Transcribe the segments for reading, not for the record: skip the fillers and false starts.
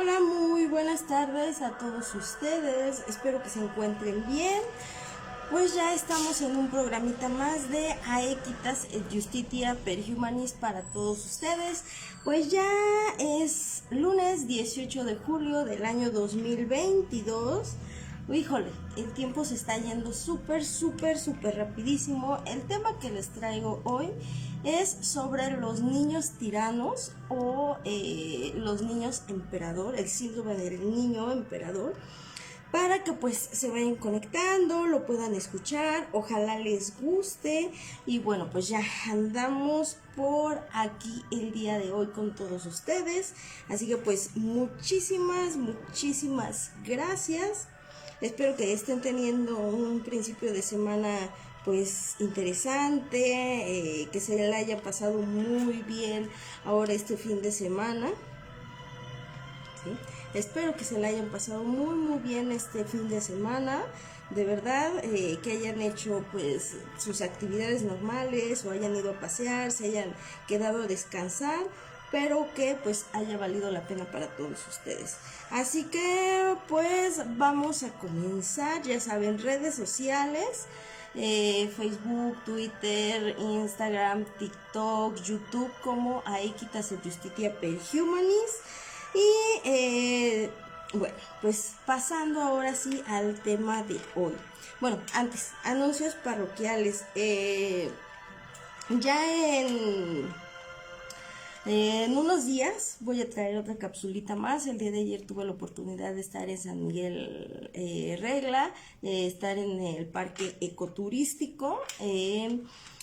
Hola, muy buenas tardes a todos ustedes. Espero que se encuentren bien. Pues ya estamos en un programita más de Aequitas et Justitia per Humanis para todos ustedes. Pues ya es lunes 18 de julio del año 2022. Híjole, el tiempo se está yendo súper rapidísimo. El tema que les traigo hoy es sobre los niños tiranos o los niños emperador, el síndrome del niño emperador, para que pues se vayan conectando, lo puedan escuchar, ojalá les guste. Y bueno, pues ya andamos por aquí el día de hoy con todos ustedes, así que pues muchísimas gracias. Espero que estén teniendo un principio de semana pues interesante, que se le haya pasado muy bien ahora este fin de semana. ¿Sí? Espero que se le hayan pasado muy bien este fin de semana. De verdad, que hayan hecho pues sus actividades normales o hayan ido a pasear, se hayan quedado a descansar, pero que pues haya valido la pena para todos ustedes. Así que pues vamos a comenzar. Ya saben, redes sociales, Facebook, Twitter, Instagram, TikTok, YouTube, como Aequitas et Justitia per Humanis. Y bueno, pues pasando ahora sí al tema de hoy. Bueno, antes, anuncios parroquiales. Ya en unos días voy a traer otra capsulita más. El día de ayer tuve la oportunidad de estar en San Miguel Regla, estar en el parque ecoturístico.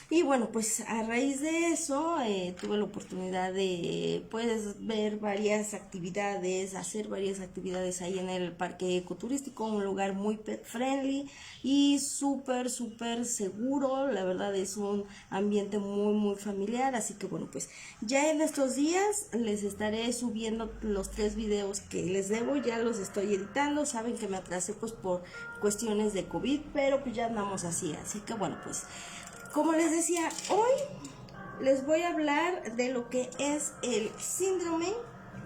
Y bueno, pues a raíz de eso tuve la oportunidad de pues ver varias actividades, hacer varias actividades ahí en el parque ecoturístico, un lugar muy pet friendly y súper seguro. La verdad es un ambiente muy familiar, así que bueno, pues ya en estos días les estaré subiendo los 3 videos que les debo. Ya los estoy editando, saben que me atrasé pues por cuestiones de COVID, pero pues ya andamos así que bueno, pues como les decía, hoy les voy a hablar de lo que es el síndrome,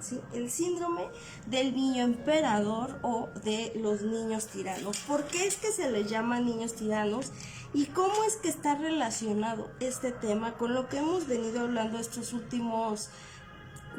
¿sí? El síndrome del niño emperador o de los niños tiranos. ¿Por qué es que se les llama niños tiranos? ¿Y cómo es que está relacionado este tema con lo que hemos venido hablando estos últimos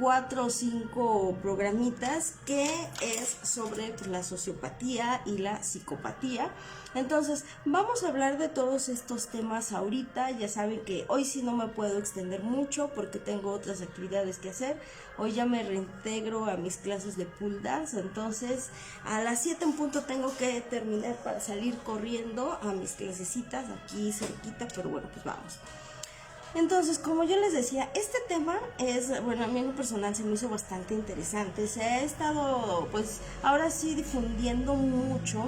4 o 5 programitas, que es sobre la sociopatía y la psicopatía? Entonces vamos a hablar de todos estos temas ahorita. Ya saben que hoy sí no me puedo extender mucho porque tengo otras actividades que hacer. Hoy ya me reintegro a mis clases de pool dance, entonces a las 7 en punto tengo que terminar para salir corriendo a mis clasecitas aquí cerquita, pero bueno, pues vamos. Entonces, como yo les decía, este tema es, bueno, a mí en lo personal se me hizo bastante interesante. Se ha estado, pues, ahora sí difundiendo mucho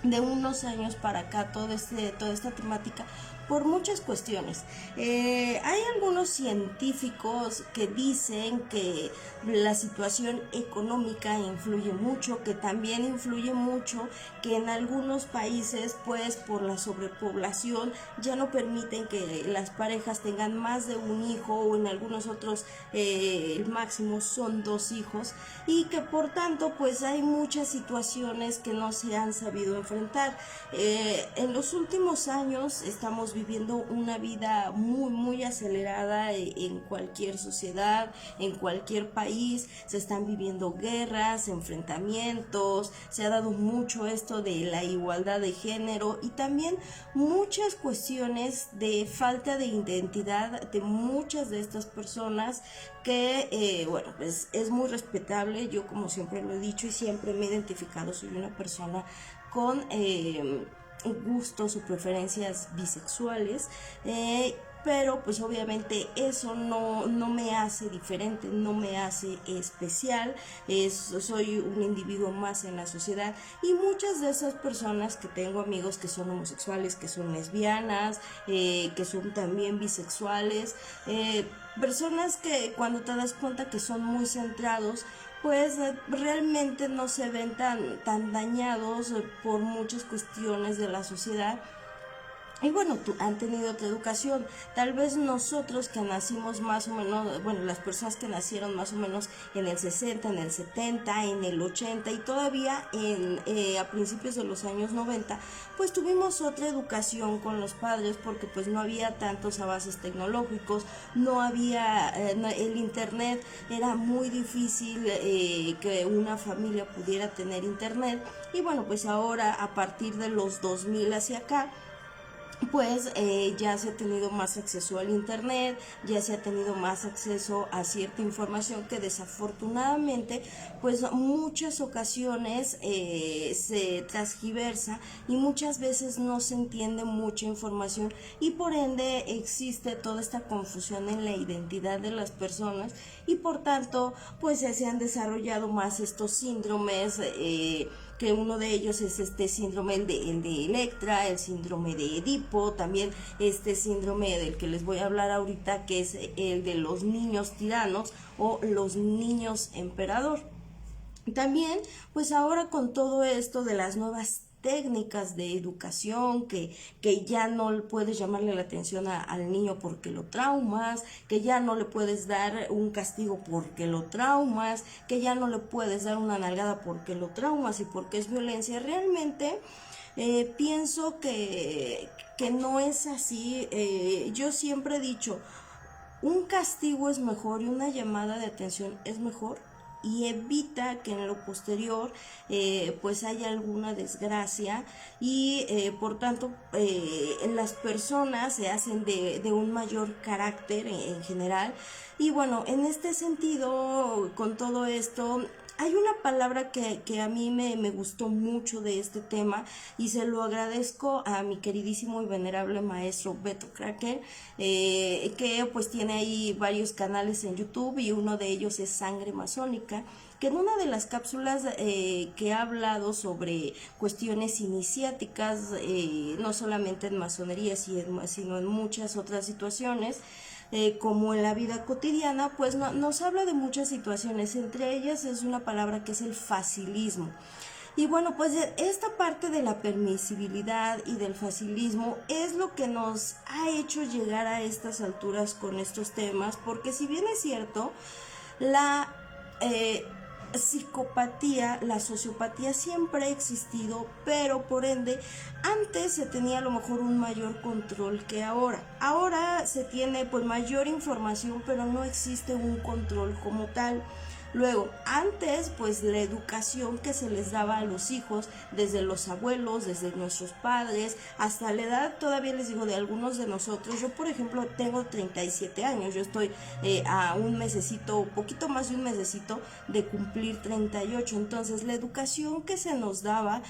de unos años para acá toda esta temática por muchas cuestiones. Hay algunos científicos que dicen que la situación económica influye mucho, que también influye mucho que en algunos países pues por la sobrepoblación ya no permiten que las parejas tengan más de un hijo, o en algunos otros el máximo son 2 hijos, y que por tanto pues hay muchas situaciones que no se han sabido enfrentar. En los últimos años estamos viviendo una vida muy acelerada en cualquier sociedad, en cualquier país. Se están viviendo guerras, enfrentamientos, se ha dado mucho esto de la igualdad de género y también muchas cuestiones de falta de identidad de muchas de estas personas que bueno, pues es muy respetable. Yo, como siempre lo he dicho y siempre me he identificado, soy una persona con gustos o preferencias bisexuales, pero pues obviamente eso no me hace diferente, no me hace especial. Soy un individuo más en la sociedad, y muchas de esas personas que tengo amigos que son homosexuales, que son lesbianas, que son también bisexuales, personas que cuando te das cuenta que son muy centrados, pues realmente no se ven tan dañados por muchas cuestiones de la sociedad, Y bueno, han tenido otra educación. Tal vez nosotros que nacimos más o menos, bueno, las personas que nacieron más o menos en el 60, en el 70, en el 80 y todavía a principios de los años 90, pues tuvimos otra educación con los padres porque pues no había tantos avances tecnológicos, no había, el internet era muy difícil que una familia pudiera tener internet. Y bueno, pues ahora a partir de los 2000 hacia acá, pues ya se ha tenido más acceso al internet, ya se ha tenido más acceso a cierta información que desafortunadamente pues muchas ocasiones se transgiversa y muchas veces no se entiende mucha información y por ende existe toda esta confusión en la identidad de las personas y por tanto pues se han desarrollado más estos síndromes que uno de ellos es este síndrome, el de Electra, el síndrome de Edipo, también este síndrome del que les voy a hablar ahorita, que es el de los niños tiranos o los niños emperador. También, pues ahora con todo esto de las nuevas técnicas de educación que ya no puedes llamarle la atención al niño porque lo traumas, que ya no le puedes dar un castigo porque lo traumas, que ya no le puedes dar una nalgada porque lo traumas y porque es violencia. Realmente pienso que no es así. Yo siempre he dicho, un castigo es mejor y una llamada de atención es mejor y evita que en lo posterior pues haya alguna desgracia y por tanto las personas se hacen de un mayor carácter en general. Y bueno, en este sentido, con todo esto, hay una palabra que a mí me gustó mucho de este tema y se lo agradezco a mi queridísimo y venerable maestro Beto Cracker, que pues tiene ahí varios canales en YouTube y uno de ellos es Sangre Masónica, que en una de las cápsulas que ha hablado sobre cuestiones iniciáticas, no solamente en masonería, sino en muchas otras situaciones, como en la vida cotidiana, pues nos habla de muchas situaciones, entre ellas es una palabra que es el facilismo. Y bueno, pues esta parte de la permisibilidad y del facilismo es lo que nos ha hecho llegar a estas alturas con estos temas, porque si bien es cierto, la psicopatía, la sociopatía siempre ha existido, pero por ende antes se tenía a lo mejor un mayor control que ahora. Ahora se tiene pues mayor información, pero no existe un control como tal. Luego, antes, pues la educación que se les daba a los hijos, desde los abuelos, desde nuestros padres, hasta la edad, todavía les digo, de algunos de nosotros. Yo, por ejemplo, tengo 37 años, yo estoy a un mesecito, poquito más de un mesecito de cumplir 38. Entonces, la educación que se nos daba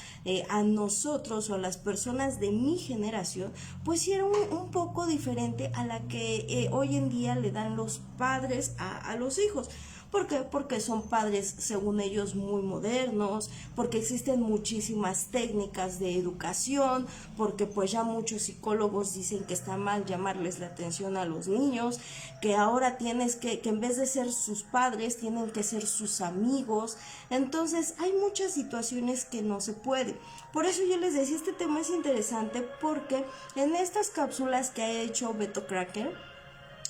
a nosotros o a las personas de mi generación, pues sí era un poco diferente a la que hoy en día le dan los padres a los hijos. ¿Por qué? Porque son padres, según ellos, muy modernos, porque existen muchísimas técnicas de educación, porque pues ya muchos psicólogos dicen que está mal llamarles la atención a los niños, que ahora tienes que en vez de ser sus padres, tienen que ser sus amigos. Entonces hay muchas situaciones que no se puede. Por eso yo les decía, este tema es interesante porque en estas cápsulas que ha hecho Beto Cracker,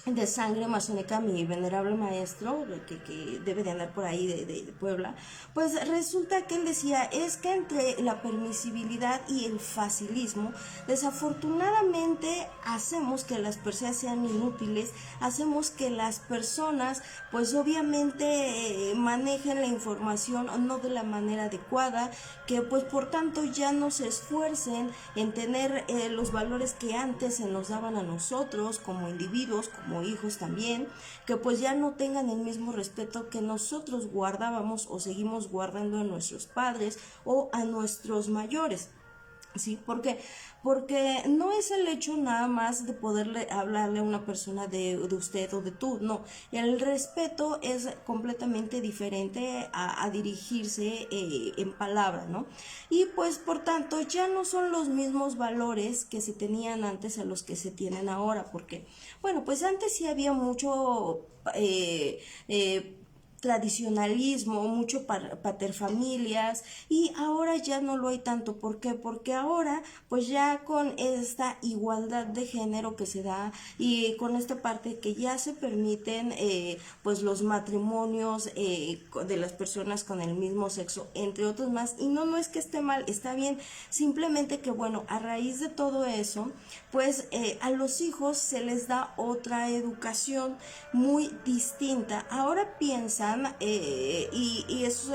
de Sangre Masónica, mi venerable maestro, que debe de andar por ahí de Puebla, pues resulta que él decía, es que entre la permisibilidad y el facilismo, desafortunadamente hacemos que las personas sean inútiles, hacemos que las personas, pues obviamente manejen la información no de la manera adecuada, que pues por tanto ya no se esfuercen en tener los valores que antes se nos daban a nosotros como individuos, como hijos también, que pues ya no tengan el mismo respeto que nosotros guardábamos o seguimos guardando a nuestros padres o a nuestros mayores. ¿Sí? Porque no es el hecho nada más de poderle hablarle a una persona de usted o de tú, no, el respeto es completamente diferente a dirigirse en palabra, ¿no? Y pues por tanto ya no son los mismos valores que se tenían antes a los que se tienen ahora, porque bueno, pues antes sí había mucho tradicionalismo, mucho paterfamilias, y ahora ya no lo hay tanto. ¿Por qué? Porque ahora pues ya con esta igualdad de género que se da y con esta parte que ya se permiten pues los matrimonios de las personas con el mismo sexo, entre otros más, y no es que esté mal, está bien, simplemente que bueno, a raíz de todo eso pues a los hijos se les da otra educación muy distinta. Ahora piensan y es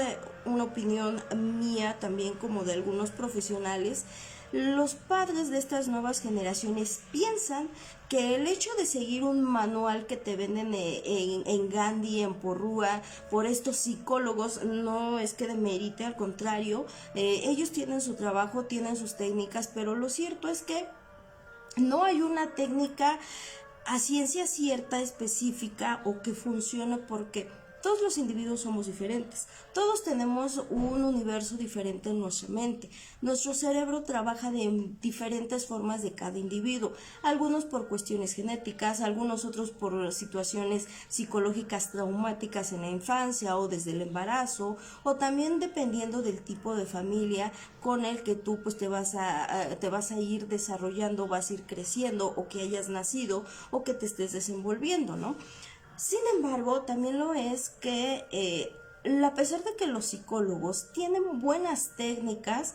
una opinión mía también como de algunos profesionales, los padres de estas nuevas generaciones piensan que el hecho de seguir un manual que te venden en Gandhi, en Porrúa, por estos psicólogos, no es que demerite, al contrario, ellos tienen su trabajo, tienen sus técnicas, pero lo cierto es que no hay una técnica a ciencia cierta, específica o que funcione, porque todos los individuos somos diferentes, todos tenemos un universo diferente en nuestra mente, nuestro cerebro trabaja de diferentes formas de cada individuo, algunos por cuestiones genéticas, algunos otros por situaciones psicológicas traumáticas en la infancia o desde el embarazo, o también dependiendo del tipo de familia con el que tú pues te vas a ir desarrollando, vas a ir creciendo, o que hayas nacido o que te estés desenvolviendo, ¿no? Sin embargo, también lo es que a pesar de que los psicólogos tienen buenas técnicas,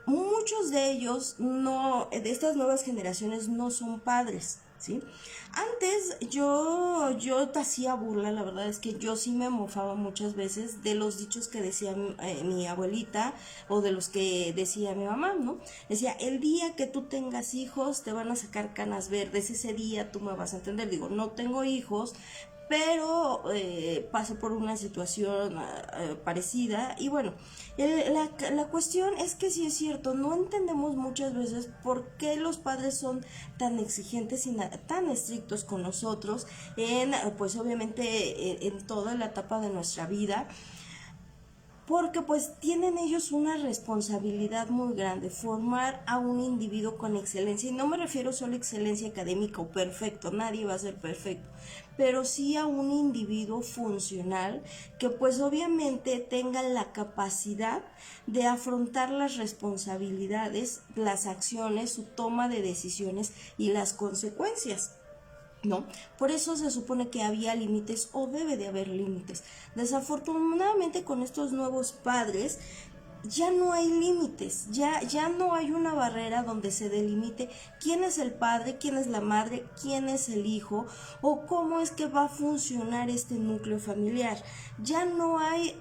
muchos de ellos no, de estas nuevas generaciones no son padres, ¿sí? Antes yo te hacía burla, la verdad es que yo sí me mofaba muchas veces de los dichos que decía mi abuelita o de los que decía mi mamá, ¿no? Decía, el día que tú tengas hijos te van a sacar canas verdes, ese día tú me vas a entender. Digo, no tengo hijos, pero paso por una situación parecida, y bueno, la cuestión es que sí es cierto, no entendemos muchas veces por qué los padres son tan exigentes y tan estrictos con nosotros en pues obviamente en toda la etapa de nuestra vida, porque pues tienen ellos una responsabilidad muy grande, formar a un individuo con excelencia, y no me refiero solo a excelencia académica o perfecto, nadie va a ser perfecto, pero sí a un individuo funcional que pues obviamente tenga la capacidad de afrontar las responsabilidades, las acciones, su toma de decisiones y las consecuencias, ¿no? Por eso se supone que había límites o debe de haber límites. Desafortunadamente con estos nuevos padres ya no hay límites, ya no hay una barrera donde se delimite quién es el padre, quién es la madre, quién es el hijo o cómo es que va a funcionar este núcleo familiar. Ya no hay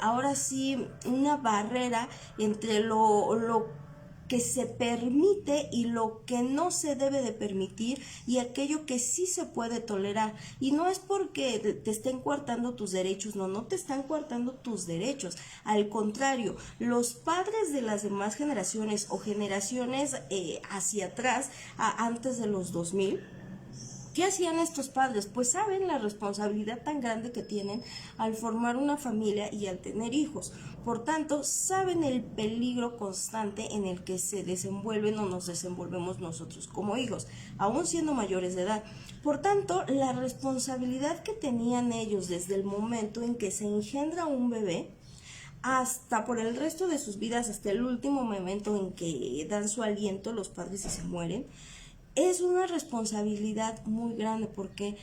ahora sí una barrera entre lo que se permite y lo que no se debe de permitir, y aquello que sí se puede tolerar. Y no es porque te estén coartando tus derechos, no te están coartando tus derechos. Al contrario, los padres de las demás generaciones o generaciones hacia atrás, antes de los 2000, ¿qué hacían estos padres? Pues saben la responsabilidad tan grande que tienen al formar una familia y al tener hijos. Por tanto, saben el peligro constante en el que se desenvuelven o nos desenvolvemos nosotros como hijos, aún siendo mayores de edad. Por tanto, la responsabilidad que tenían ellos desde el momento en que se engendra un bebé, hasta por el resto de sus vidas, hasta el último momento en que dan su aliento los padres y se mueren, es una responsabilidad muy grande, porque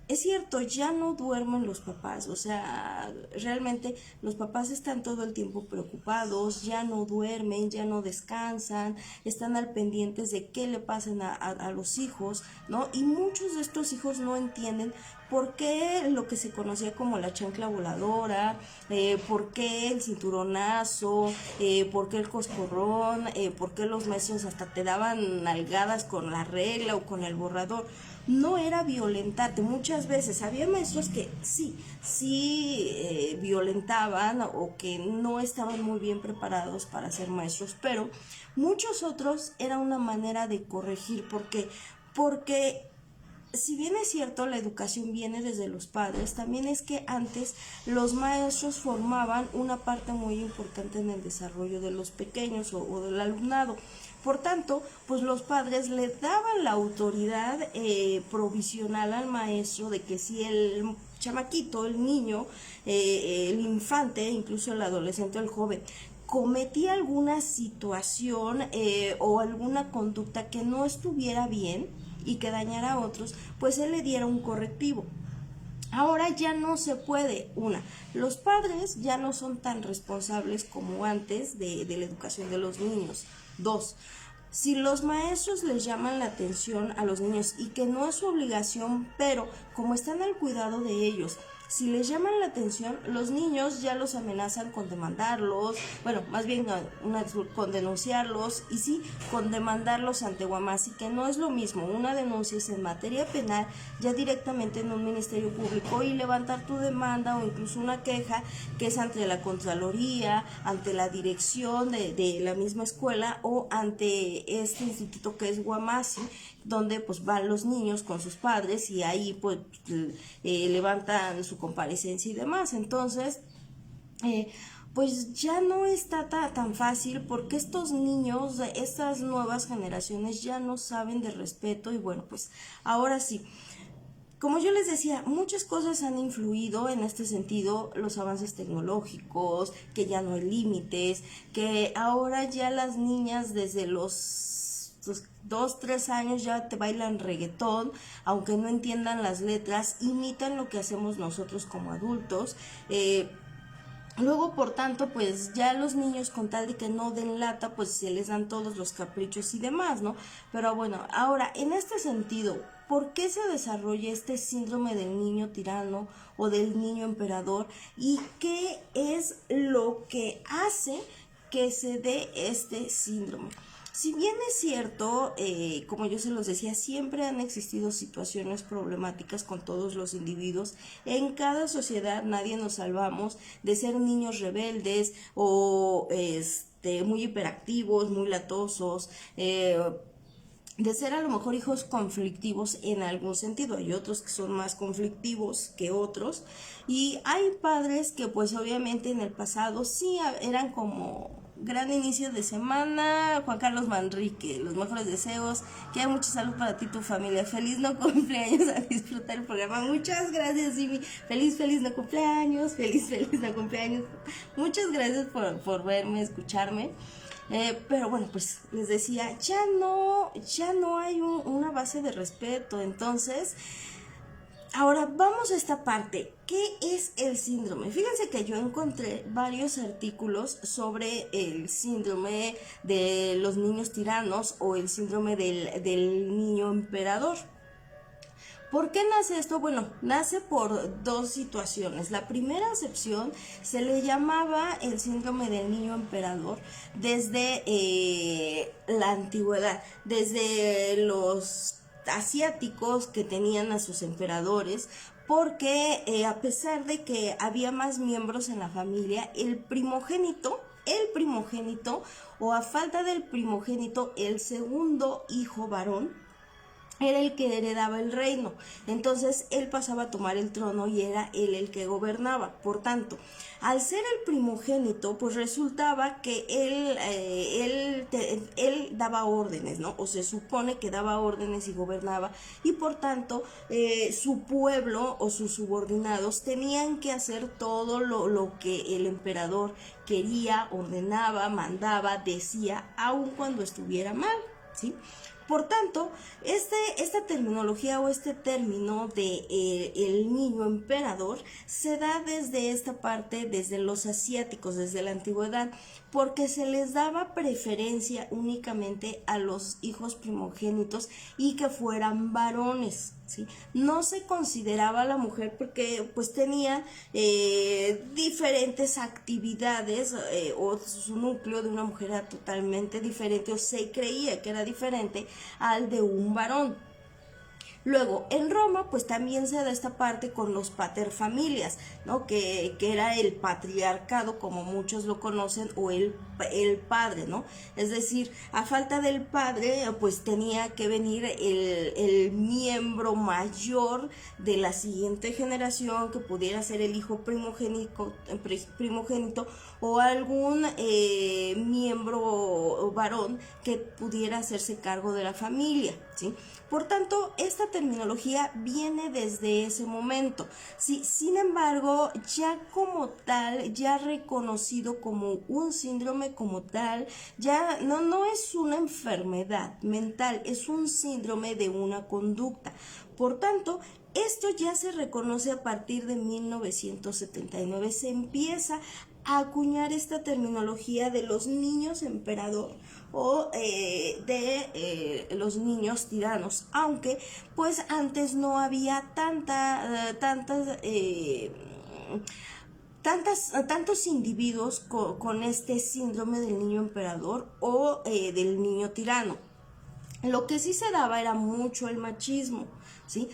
es cierto, ya no duermen los papás, o sea, realmente los papás están todo el tiempo preocupados, ya no duermen, ya no descansan, están al pendientes de qué le pasen a los hijos, ¿no? Y muchos de estos hijos no entienden por qué lo que se conocía como la chancla voladora, por qué el cinturonazo, por qué el coscorrón, por qué los maestros hasta te daban nalgadas con la regla o con el borrador. No era violentarte, muchas veces había maestros que sí violentaban o que no estaban muy bien preparados para ser maestros, pero muchos otros era una manera de corregir, porque si bien es cierto la educación viene desde los padres, también es que antes los maestros formaban una parte muy importante en el desarrollo de los pequeños o del alumnado. Por tanto, pues los padres le daban la autoridad provisional al maestro de que si el chamaquito, el niño, el infante, incluso el adolescente o el joven, cometía alguna situación o alguna conducta que no estuviera bien y que dañara a otros, pues él le diera un correctivo. Ahora ya no se puede. Los padres ya no son tan responsables como antes de la educación de los niños. 2, si los maestros les llaman la atención a los niños y que no es su obligación, pero como están al cuidado de ellos, si les llaman la atención, los niños ya los amenazan con demandarlos, bueno, más bien con denunciarlos, y sí, con demandarlos ante Guamasi, que no es lo mismo. Una denuncia es en materia penal, ya directamente en un ministerio público, y levantar tu demanda o incluso una queja que es ante la Contraloría, ante la dirección de la misma escuela o ante este instituto que es Guamasi, donde pues van los niños con sus padres y ahí pues levantan su comparecencia y demás. Entonces pues ya no está tan fácil, porque estos niños, estas nuevas generaciones ya no saben de respeto. Y bueno, pues ahora sí, como yo les decía, muchas cosas han influido en este sentido, los avances tecnológicos, que ya no hay límites, que ahora ya las niñas desde los 2, 3 años ya te bailan reggaetón, aunque no entiendan las letras, imitan lo que hacemos nosotros como adultos. Luego, por tanto, pues ya los niños, con tal de que no den lata, pues se les dan todos los caprichos y demás, ¿no? Pero bueno, ahora, en este sentido, ¿por qué se desarrolla este síndrome del niño tirano o del niño emperador? ¿Y qué es lo que hace que se dé este síndrome? Si bien es cierto, como yo se los decía, siempre han existido situaciones problemáticas con todos los individuos. En cada sociedad nadie nos salvamos de ser niños rebeldes o muy hiperactivos, muy latosos, de ser a lo mejor hijos conflictivos en algún sentido. Hay otros que son más conflictivos que otros, y hay padres que pues obviamente en el pasado sí eran como gran inicio de semana. Juan Carlos Manrique, los mejores deseos, que haya mucha salud para ti y tu familia, feliz no cumpleaños, a disfrutar el programa. Muchas gracias, Jimmy, feliz no cumpleaños, feliz no cumpleaños. Muchas gracias por verme, escucharme. Pero bueno, pues les decía, ya no hay una base de respeto. Entonces, ahora vamos a esta parte. ¿Qué es el síndrome? Fíjense que yo encontré varios artículos sobre el síndrome de los niños tiranos o el síndrome del niño emperador. ¿Por qué nace esto? Bueno, nace por 2 situaciones. La primera acepción se le llamaba el síndrome del niño emperador desde la antigüedad, desde los asiáticos que tenían a sus emperadores, porque a pesar de que había más miembros en la familia, el primogénito, o a falta del primogénito, el segundo hijo varón, era el que heredaba el reino. Entonces él pasaba a tomar el trono y era él el que gobernaba. Por tanto, al ser el primogénito, pues resultaba que él daba órdenes, ¿no? O se supone que daba órdenes y gobernaba, y por tanto su pueblo o sus subordinados tenían que hacer todo lo que el emperador quería, ordenaba, mandaba, decía, aun cuando estuviera mal, ¿sí? Por tanto, esta terminología o este término de el niño emperador se da desde esta parte, desde los asiáticos, desde la antigüedad, porque se les daba preferencia únicamente a los hijos primogénitos y que fueran varones, ¿sí? No se consideraba a la mujer porque pues tenía diferentes actividades, o su núcleo de una mujer era totalmente diferente, o se creía que era diferente al de un varón. Luego, en Roma, pues también se da esta parte con los paterfamilias, ¿no? Que era el patriarcado, como muchos lo conocen, o el padre, ¿no? Es decir, a falta del padre, pues tenía que venir el miembro mayor de la siguiente generación, que pudiera ser el hijo primogénito o algún miembro varón que pudiera hacerse cargo de la familia, ¿sí? Por tanto, esta terminología viene desde ese momento, ¿sí? Sin embargo, ya como tal, ya reconocido como un síndrome como tal, ya no es una enfermedad mental, es un síndrome de una conducta. Por tanto, esto ya se reconoce a partir de 1979, se empieza a acuñar esta terminología de los niños emperador o de los niños tiranos, aunque pues antes no había tantos individuos con este síndrome del niño emperador o del niño tirano. Lo que sí se daba era mucho el machismo, ¿sí?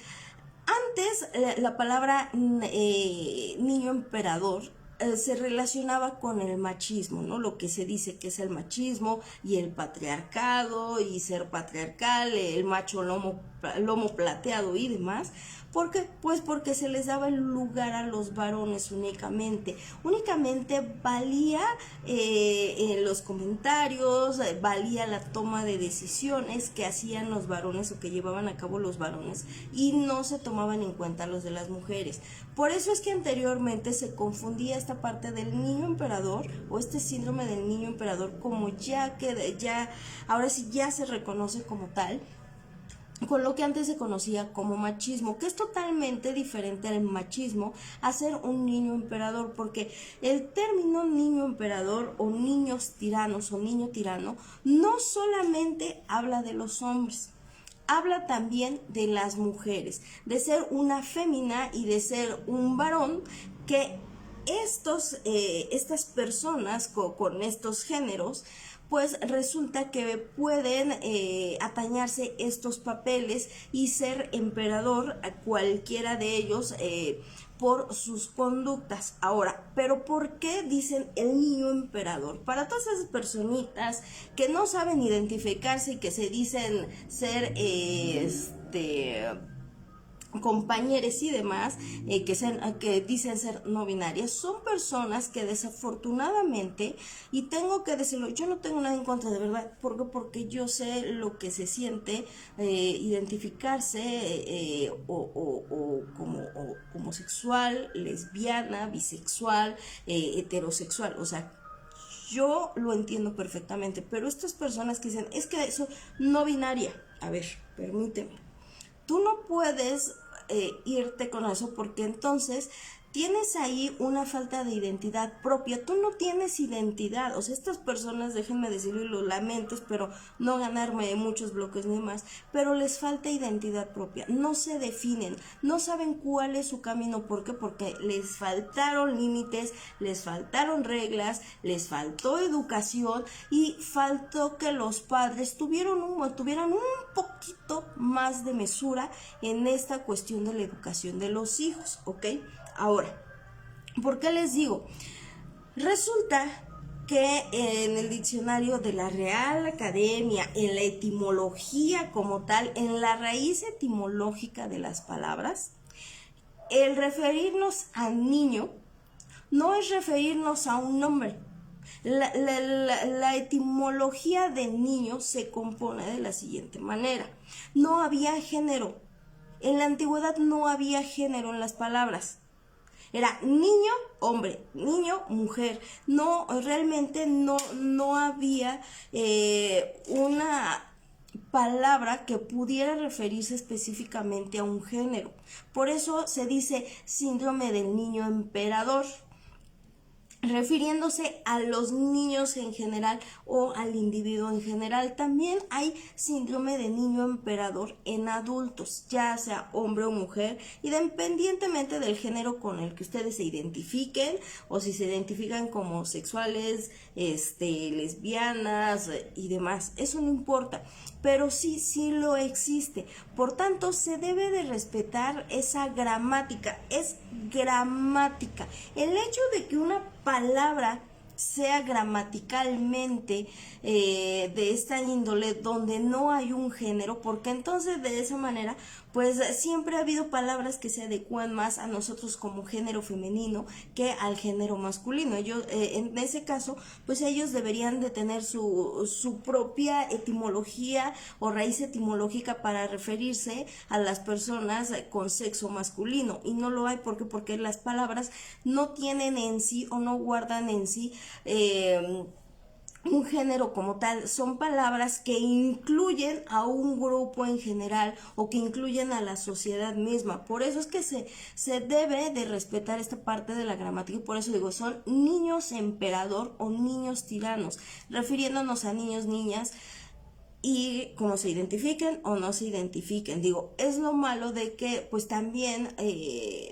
Antes la palabra niño emperador se relacionaba con el machismo, ¿no? Lo que se dice que es el machismo y el patriarcado y ser patriarcal, el macho lomo plateado y demás. ¿Por qué? Pues porque se les daba el lugar a los varones únicamente. Únicamente valía en los comentarios, valía la toma de decisiones que hacían los varones o que llevaban a cabo los varones y no se tomaban en cuenta los de las mujeres. Por eso es que anteriormente se confundía esta parte del niño emperador o este síndrome del niño emperador como ahora sí ya se reconoce como tal, con lo que antes se conocía como machismo, que es totalmente diferente al machismo a ser un niño emperador, porque el término niño emperador o niños tiranos o niño tirano no solamente habla de los hombres, habla también de las mujeres, de ser una fémina y de ser un varón, que estas personas con estos géneros pues resulta que pueden atañarse estos papeles y ser emperador a cualquiera de ellos por sus conductas. Ahora, ¿pero por qué dicen el niño emperador? Para todas esas personitas que no saben identificarse y que se dicen ser compañeros y demás que dicen ser no binarias, son personas que desafortunadamente, y tengo que decirlo, yo no tengo nada en contra, de verdad, porque yo sé lo que se siente identificarse como homosexual, lesbiana, bisexual, heterosexual, o sea, yo lo entiendo perfectamente, pero estas personas que dicen, es que eso no binaria, a ver, permíteme, tú no puedes irte con eso porque entonces tienes ahí una falta de identidad propia, tú no tienes identidad, o sea, estas personas, déjenme decirlo y lo lamento, pero no ganarme muchos bloques ni más, pero les falta identidad propia, no se definen, no saben cuál es su camino. ¿Por qué? Porque les faltaron límites, les faltaron reglas, les faltó educación y faltó que los padres tuvieran un poquito más de mesura en esta cuestión de la educación de los hijos, ¿ok? Ahora, ¿por qué les digo? Resulta que en el diccionario de la Real Academia, en la etimología como tal, en la raíz etimológica de las palabras, el referirnos al niño no es referirnos a un nombre. La etimología de niño se compone de la siguiente manera. No había género. En la antigüedad no había género en las palabras. Era niño, hombre, niño, mujer. No, realmente no había una palabra que pudiera referirse específicamente a un género. Por eso se dice síndrome del niño emperador, refiriéndose a los niños en general o al individuo en general. También hay síndrome de niño emperador en adultos, ya sea hombre o mujer, independientemente del género con el que ustedes se identifiquen, o si se identifican como sexuales, lesbianas y demás, eso no importa, pero sí lo existe. Por tanto, se debe de respetar esa gramática, es gramática. El hecho de que una palabra sea gramaticalmente de esta índole donde no hay un género, porque entonces de esa manera pues siempre ha habido palabras que se adecuan más a nosotros como género femenino que al género masculino. Ellos, en ese caso, pues ellos deberían de tener su propia etimología o raíz etimológica para referirse a las personas con sexo masculino, y no lo hay. ¿Por qué? Porque las palabras no tienen en sí o no guardan en sí un género como tal. Son palabras que incluyen a un grupo en general o que incluyen a la sociedad misma. Por eso es que se debe de respetar esta parte de la gramática, y por eso digo, son niños emperador o niños tiranos, refiriéndonos a niños, niñas, y cómo se identifiquen o no se identifiquen. Digo, es lo malo de que pues también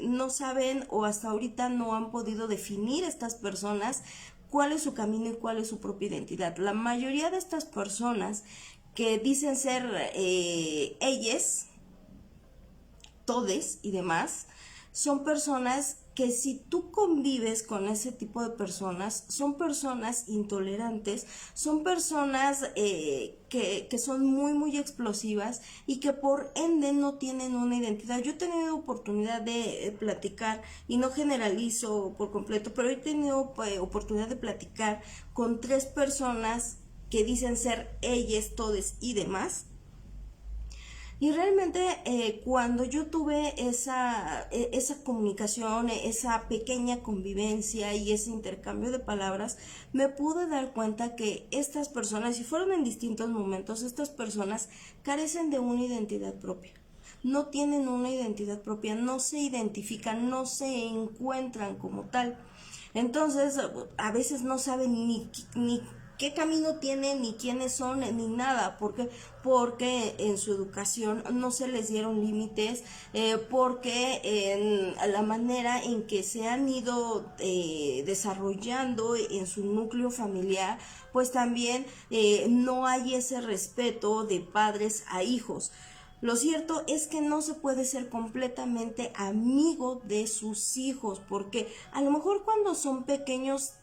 no saben, o hasta ahorita no han podido definir estas personas cuál es su camino y cuál es su propia identidad. La mayoría de estas personas que dicen ser ellas, todes y demás, son personas que si tú convives con ese tipo de personas, son personas intolerantes, son personas que son muy explosivas y que por ende no tienen una identidad. Yo he tenido oportunidad de platicar, y no generalizo por completo, pero he tenido oportunidad de platicar con 3 personas que dicen ser ellas, todes y demás. Y realmente cuando yo tuve esa comunicación, esa pequeña convivencia y ese intercambio de palabras, me pude dar cuenta que estas personas, si fueron en distintos momentos, estas personas carecen de una identidad propia. No tienen una identidad propia, no se identifican, no se encuentran como tal. Entonces, a veces no saben ni qué camino tienen, ni quiénes son, ni nada. Porque en su educación no se les dieron límites, porque en la manera en que se han ido desarrollando en su núcleo familiar, pues también no hay ese respeto de padres a hijos. Lo cierto es que no se puede ser completamente amigo de sus hijos, porque a lo mejor cuando son pequeños,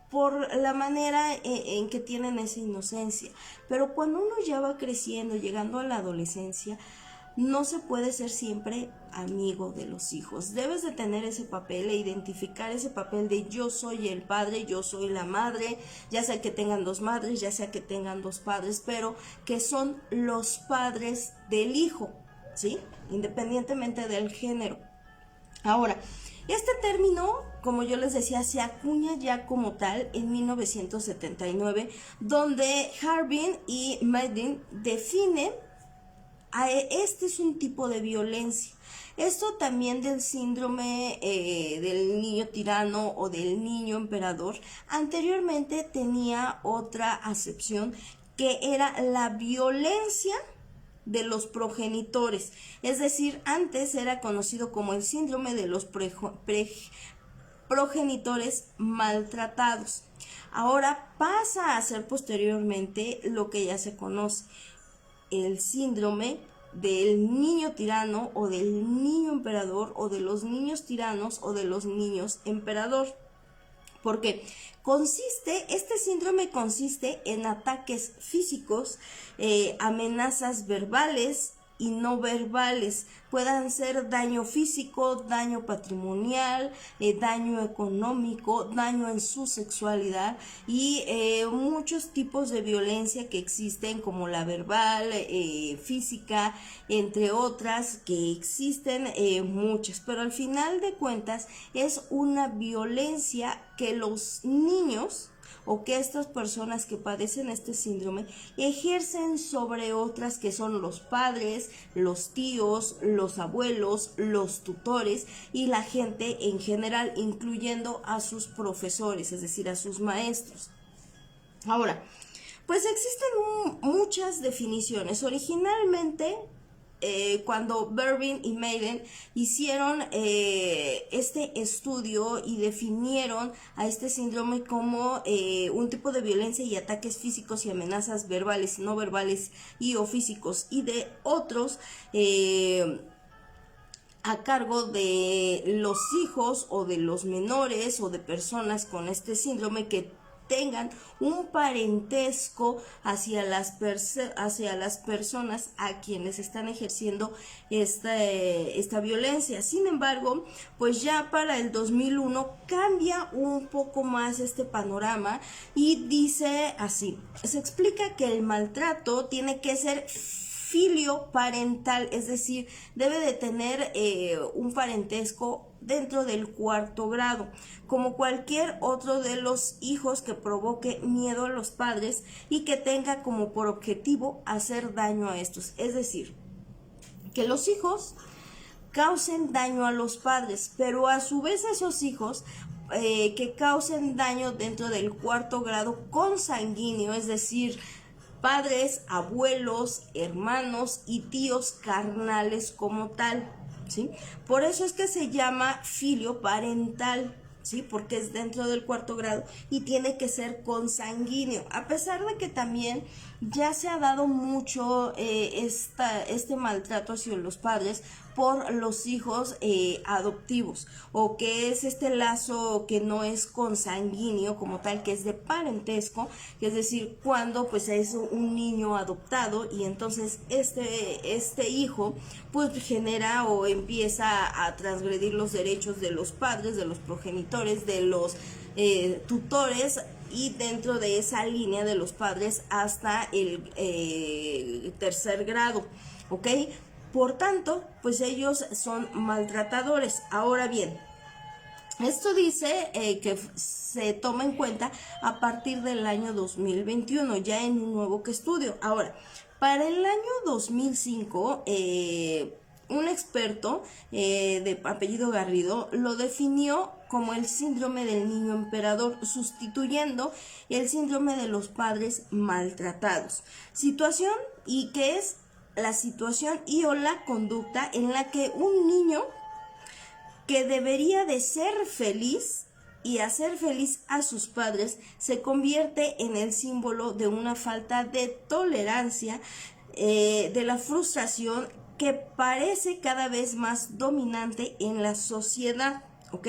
por la manera en que tienen esa inocencia, pero cuando uno ya va creciendo, llegando a la adolescencia, no se puede ser siempre amigo de los hijos. Debes de tener ese papel e identificar ese papel de yo soy el padre, yo soy la madre, ya sea que tengan 2 madres, ya sea que tengan 2 padres, pero que son los padres del hijo, ¿sí? Independientemente del género. Ahora, este término, como yo les decía, se acuña ya como tal en 1979, donde Harbin y Madden definen este es un tipo de violencia. Esto también del síndrome del niño tirano o del niño emperador, anteriormente tenía otra acepción, que era la violencia de los progenitores. Es decir, antes era conocido como el síndrome de los progenitores maltratados. Ahora pasa a ser posteriormente lo que ya se conoce, el síndrome del niño tirano o del niño emperador, o de los niños tiranos o de los niños emperador. Porque este síndrome consiste en ataques físicos, amenazas verbales y no verbales. Puedan ser daño físico, daño patrimonial, daño económico, daño en su sexualidad, y muchos tipos de violencia que existen, como la verbal, física, entre otras que existen muchas. Pero al final de cuentas es una violencia que los niños o que estas personas que padecen este síndrome ejercen sobre otras, que son los padres, los tíos, los abuelos, los tutores y la gente en general, incluyendo a sus profesores, es decir, a sus maestros. Ahora, pues existen muchas definiciones. Originalmente, cuando Berbin y Madden hicieron este estudio y definieron a este síndrome como un tipo de violencia y ataques físicos y amenazas verbales, no verbales y o físicos, y de otros a cargo de los hijos o de los menores o de personas con este síndrome que tengan un parentesco hacia las personas a quienes están ejerciendo esta violencia. Sin embargo, pues ya para el 2001 cambia un poco más este panorama y dice así: se explica que el maltrato tiene que ser filio parental, es decir, debe de tener un parentesco dentro del 4º grado, como cualquier otro de los hijos que provoque miedo a los padres y que tenga como por objetivo hacer daño a estos, es decir, que los hijos causen daño a los padres, pero a su vez esos hijos que causen daño dentro del 4º grado consanguíneo, es decir, padres, abuelos, hermanos y tíos carnales como tal, ¿sí? Por eso es que se llama filio parental, ¿sí? Porque es dentro del 4º grado y tiene que ser consanguíneo, a pesar de que también ya se ha dado mucho este maltrato hacia los padres por los hijos adoptivos, o que es este lazo que no es consanguíneo como tal, que es de parentesco, que es decir, cuando pues es un niño adoptado y entonces este hijo pues genera o empieza a transgredir los derechos de los padres, de los progenitores, de los tutores, y dentro de esa línea de los padres hasta el 3er grado, ¿ok? Por tanto, pues ellos son maltratadores. Ahora bien, esto dice que se toma en cuenta a partir del año 2021, ya en un nuevo estudio. Ahora, para el año 2005, un experto de apellido Garrido lo definió como el síndrome del niño emperador, sustituyendo el síndrome de los padres maltratados. Situación, y que es la situación y o la conducta en la que un niño que debería de ser feliz y hacer feliz a sus padres se convierte en el símbolo de una falta de tolerancia, de la frustración que parece cada vez más dominante en la sociedad, ¿ok?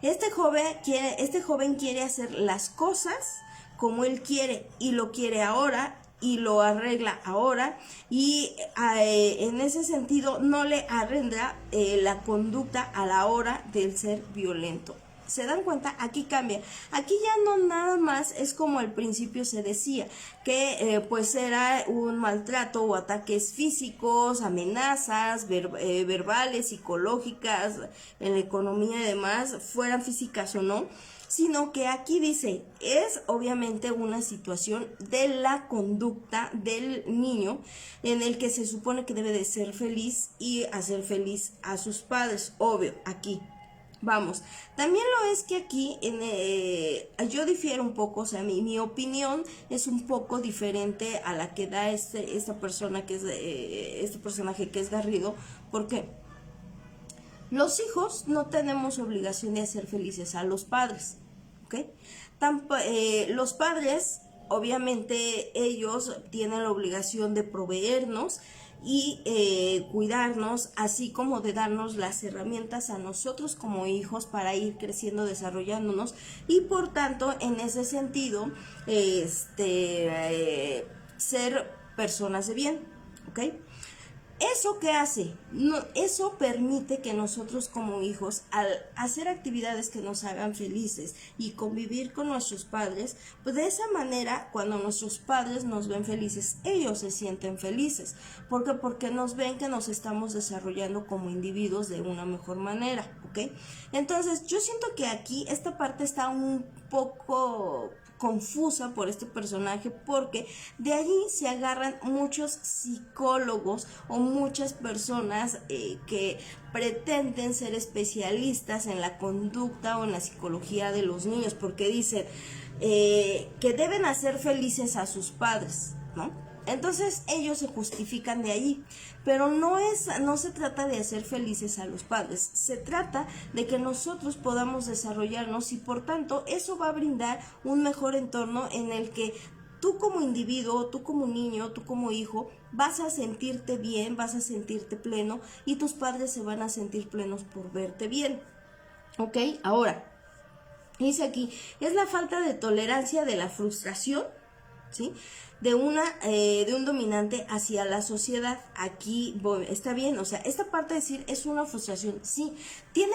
Este joven quiere hacer las cosas como él quiere y lo quiere ahora y lo arregla ahora, y en ese sentido no le arrendra la conducta a la hora del ser violento. ¿Se dan cuenta? Aquí cambia. Aquí ya no nada más es como al principio se decía, que pues era un maltrato o ataques físicos, amenazas verbales, psicológicas, en la economía y demás, fueran físicas o no, sino que aquí dice, es obviamente una situación de la conducta del niño en el que se supone que debe de ser feliz y hacer feliz a sus padres, obvio, aquí. Vamos, también lo es que aquí yo difiero un poco, o sea, mi opinión es un poco diferente a la que da esta persona que es este personaje que es Garrido, porque los hijos no tenemos obligación de hacer felices a los padres, ¿ok? Los padres, obviamente, ellos tienen la obligación de proveernos y cuidarnos, así como de darnos las herramientas a nosotros como hijos para ir creciendo, desarrollándonos, y por tanto, en ese sentido, ser personas de bien, ¿ok? ¿Eso qué hace? No, eso permite que nosotros como hijos, al hacer actividades que nos hagan felices y convivir con nuestros padres, pues de esa manera, cuando nuestros padres nos ven felices, ellos se sienten felices. ¿Por qué? Porque nos ven que nos estamos desarrollando como individuos de una mejor manera, ¿ok? Entonces, yo siento que aquí esta parte está un poco confusa por este personaje, porque de allí se agarran muchos psicólogos o muchas personas que pretenden ser especialistas en la conducta o en la psicología de los niños, porque dicen que deben hacer felices a sus padres, ¿no? Entonces ellos se justifican de allí, pero no se trata de hacer felices a los padres, se trata de que nosotros podamos desarrollarnos, y por tanto eso va a brindar un mejor entorno en el que tú como individuo, tú como niño, tú como hijo, vas a sentirte bien, vas a sentirte pleno, y tus padres se van a sentir plenos por verte bien, ¿ok? Ahora, Dice aquí, es la falta de tolerancia de la frustración, ¿sí? De un dominante hacia la sociedad. Aquí está bien, o sea, esta parte de decir es una frustración, sí, tiene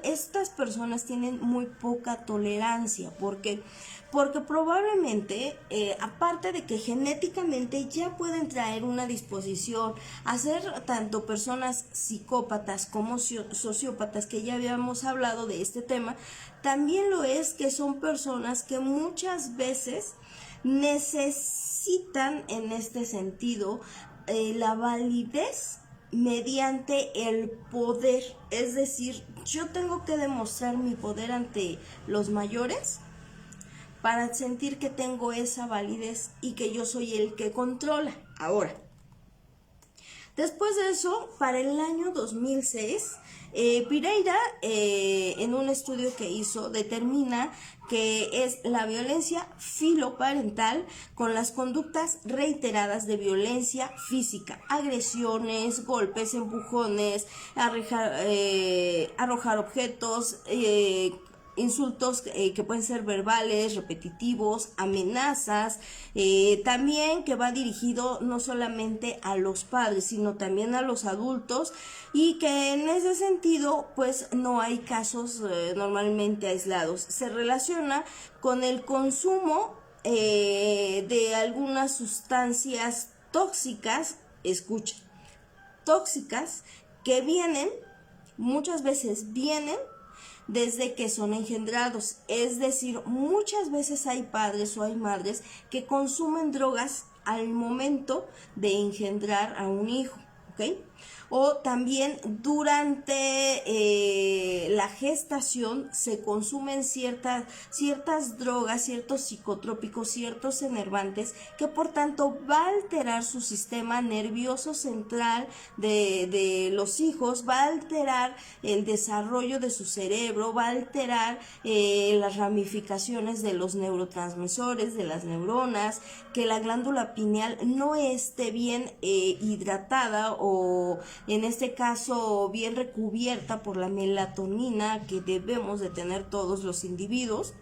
estas personas tienen muy poca tolerancia, porque probablemente, aparte de que genéticamente ya pueden traer una disposición a ser tanto personas psicópatas como sociópatas, que ya habíamos hablado de este tema, también lo es que son personas que muchas veces necesitan en este sentido la validez mediante el poder, es decir, yo tengo que demostrar mi poder ante los mayores para sentir que tengo esa validez y que yo soy el que controla. Ahora, después de eso, para el año 2006, Pereira, en un estudio que hizo, determina que es la violencia filoparental con las conductas reiteradas de violencia física, agresiones, golpes, empujones, arrojar objetos, insultos que pueden ser verbales, repetitivos, amenazas, también que va dirigido no solamente a los padres, sino también a los adultos, y que en ese sentido pues no hay casos normalmente aislados. Se relaciona con el consumo de algunas sustancias tóxicas, escucha, tóxicas, que muchas veces vienen desde que son engendrados, es decir, muchas veces hay padres o hay madres que consumen drogas al momento de engendrar a un hijo, ¿ok? O también durante la gestación se consumen ciertas drogas, ciertos psicotrópicos, ciertos enervantes, que por tanto va a alterar su sistema nervioso central de los hijos, va a alterar el desarrollo de su cerebro, va a alterar las ramificaciones de los neurotransmisores, de las neuronas, que la glándula pineal no esté bien hidratada, o en este caso bien recubierta por la melatonina que debemos de tener todos los individuos.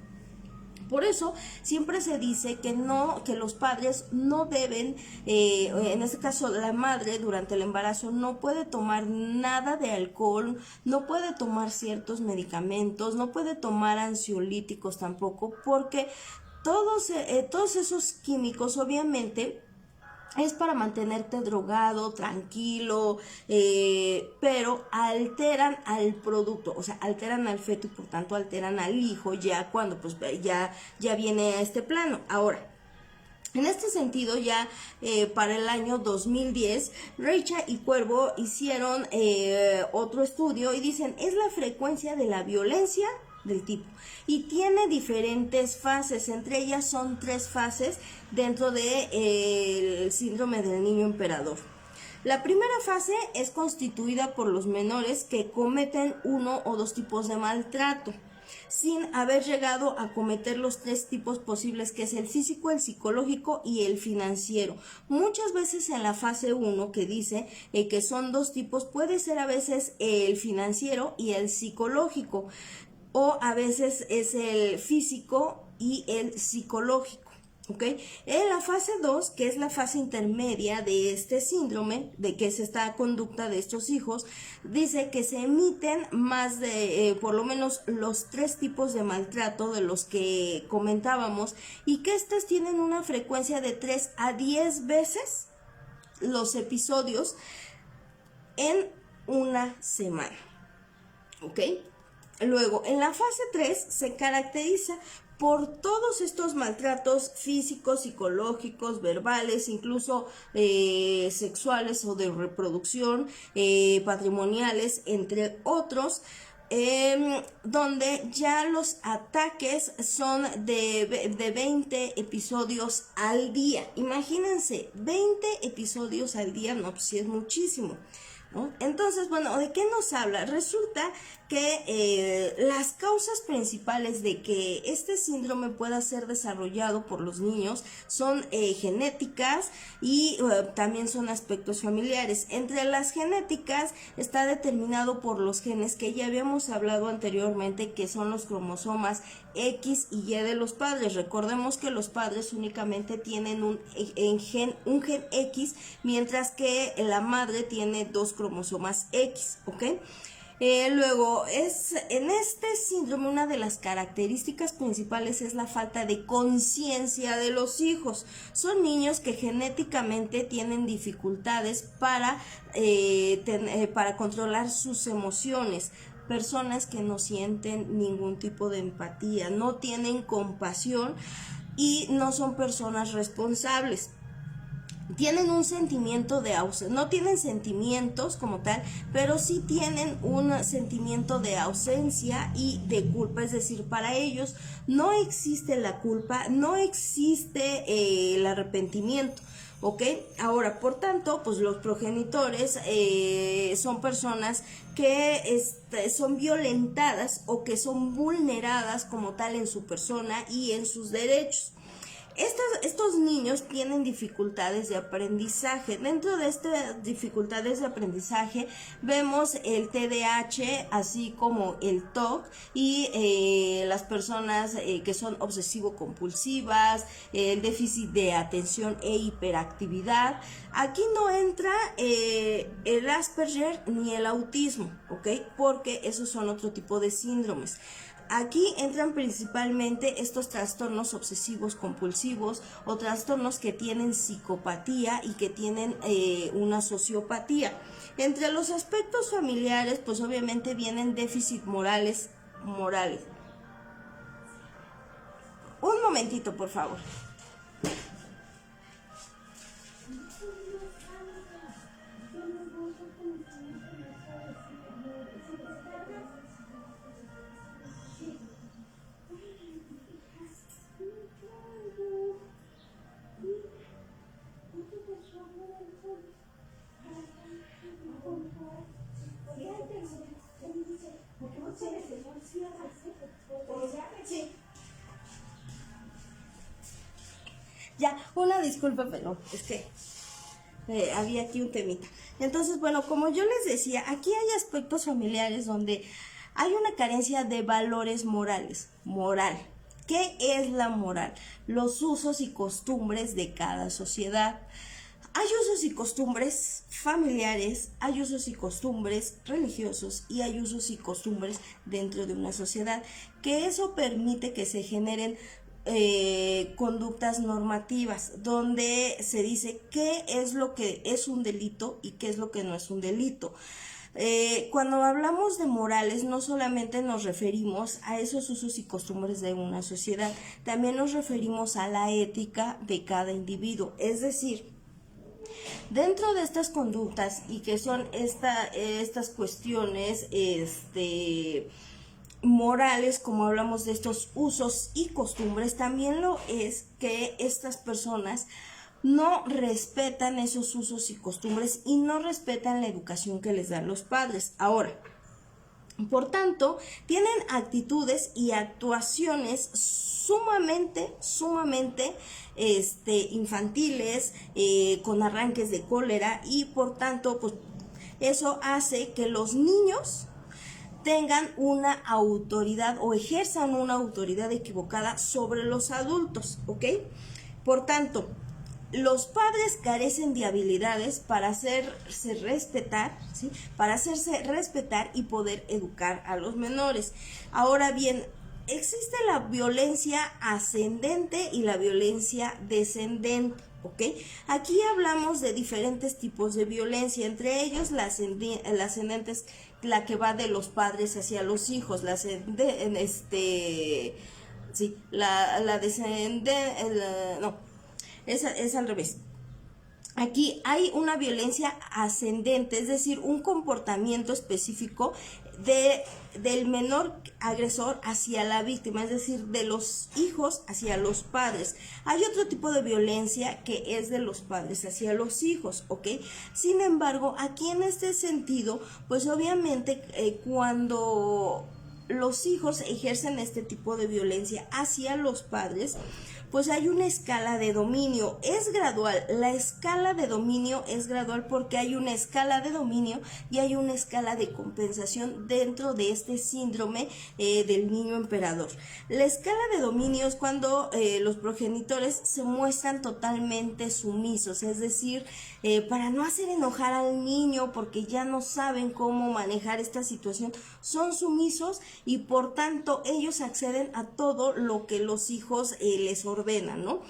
Por eso siempre se dice que los padres no deben, en este caso la madre durante el embarazo no puede tomar nada de alcohol, no puede tomar ciertos medicamentos, no puede tomar ansiolíticos tampoco, porque todos esos químicos obviamente es para mantenerte drogado, tranquilo, pero alteran al producto, o sea, alteran al feto y por tanto alteran al hijo ya cuando pues ya viene a este plano. Ahora, en este sentido, ya para el año 2010, Reicha y Cuervo hicieron otro estudio y dicen, es la frecuencia de la violencia del tipo, y tiene diferentes fases, entre ellas son 3 fases dentro del síndrome del niño emperador. La primera fase es constituida por los menores que cometen 1 o 2 tipos de maltrato, sin haber llegado a cometer los 3 tipos posibles, que es el físico, el psicológico y el financiero. Muchas veces en la fase 1, que dice que son 2 tipos, puede ser a veces el financiero y el psicológico, o a veces es el físico y el psicológico, ¿ok? En la fase 2, que es la fase intermedia de este síndrome, de que es esta conducta de estos hijos, dice que se emiten más de, por lo menos los 3 tipos de maltrato de los que comentábamos, y que estos tienen una frecuencia de 3 a 10 veces los episodios en una semana, ¿ok? Luego, en la fase 3 se caracteriza por todos estos maltratos físicos, psicológicos, verbales, incluso sexuales o de reproducción, patrimoniales, entre otros, donde ya los ataques son de 20 episodios al día. Imagínense, 20 episodios al día, no, pues sí es muchísimo. ¿no? Entonces, bueno, ¿de qué nos habla? Resulta que las causas principales de que este síndrome pueda ser desarrollado por los niños son genéticas y también son aspectos familiares. Entre las genéticas está determinado por los genes que ya habíamos hablado anteriormente, que son los cromosomas X y Y de los padres. Recordemos que los padres únicamente tienen un gen X, mientras que la madre tiene dos cromosomas X, ¿ok? Luego, en este síndrome una de las características principales es la falta de conciencia de los hijos. Son niños que genéticamente tienen dificultades para controlar sus emociones. Personas que no sienten ningún tipo de empatía, no tienen compasión y no son personas responsables. Tienen un sentimiento de ausencia, no tienen sentimientos como tal, pero sí tienen un sentimiento de ausencia y de culpa, es decir, para ellos no existe la culpa, no existe el arrepentimiento. ¿Ok? Ahora, por tanto, pues los progenitores son personas que son violentadas o que son vulneradas como tal en su persona y en sus derechos. Estos niños tienen dificultades de aprendizaje. Dentro de estas dificultades de aprendizaje vemos el TDAH, así como el TOC y las personas que son obsesivo-compulsivas, el déficit de atención e hiperactividad. Aquí no entra el Asperger ni el autismo, ¿ok? Porque esos son otro tipo de síndromes. Aquí entran principalmente estos trastornos obsesivos compulsivos o trastornos que tienen psicopatía y que tienen una sociopatía. Entre los aspectos familiares, pues obviamente vienen déficit morales. Un momentito, por favor. Ya, una disculpa, pero es que había aquí un temita. Entonces, bueno, como yo les decía, aquí hay aspectos familiares donde hay una carencia de valores morales. Moral. ¿Qué es la moral? Los usos y costumbres de cada sociedad. Hay usos y costumbres familiares, hay usos y costumbres religiosos y hay usos y costumbres dentro de una sociedad, que eso permite que se generen conductas normativas, donde se dice qué es lo que es un delito y qué es lo que no es un delito. Cuando hablamos de morales, no solamente nos referimos a esos usos y costumbres de una sociedad, también nos referimos a la ética de cada individuo, es decir, dentro de estas conductas y que son estas cuestiones morales, como hablamos de estos usos y costumbres, también lo es que estas personas no respetan esos usos y costumbres y no respetan la educación que les dan los padres. Ahora, por tanto, tienen actitudes y actuaciones sumamente infantiles, con arranques de cólera, y por tanto, pues eso hace que los niños tengan una autoridad o ejerzan una autoridad equivocada sobre los adultos, ¿ok? Por tanto, los padres carecen de habilidades para hacerse respetar, ¿sí? Para hacerse respetar y poder educar a los menores. Ahora bien, existe la violencia ascendente y la violencia descendente, ¿ok? Aquí hablamos de diferentes tipos de violencia, entre ellos la ascendente es la que va de los padres hacia los hijos, la descendente, no, es al revés. Aquí hay una violencia ascendente, es decir, un comportamiento específico del menor agresor hacia la víctima, es decir, de los hijos hacia los padres. Hay otro tipo de violencia que es de los padres hacia los hijos, ¿ok? Sin embargo, aquí en este sentido, pues obviamente cuando los hijos ejercen este tipo de violencia hacia los padres, pues hay una escala de dominio, es gradual, la escala de dominio es gradual porque hay una escala de dominio y hay una escala de compensación dentro de este síndrome del niño emperador. La escala de dominio es cuando los progenitores se muestran totalmente sumisos, es decir, para no hacer enojar al niño porque ya no saben cómo manejar esta situación, son sumisos y por tanto ellos acceden a todo lo que los hijos les ordenan, ¿no?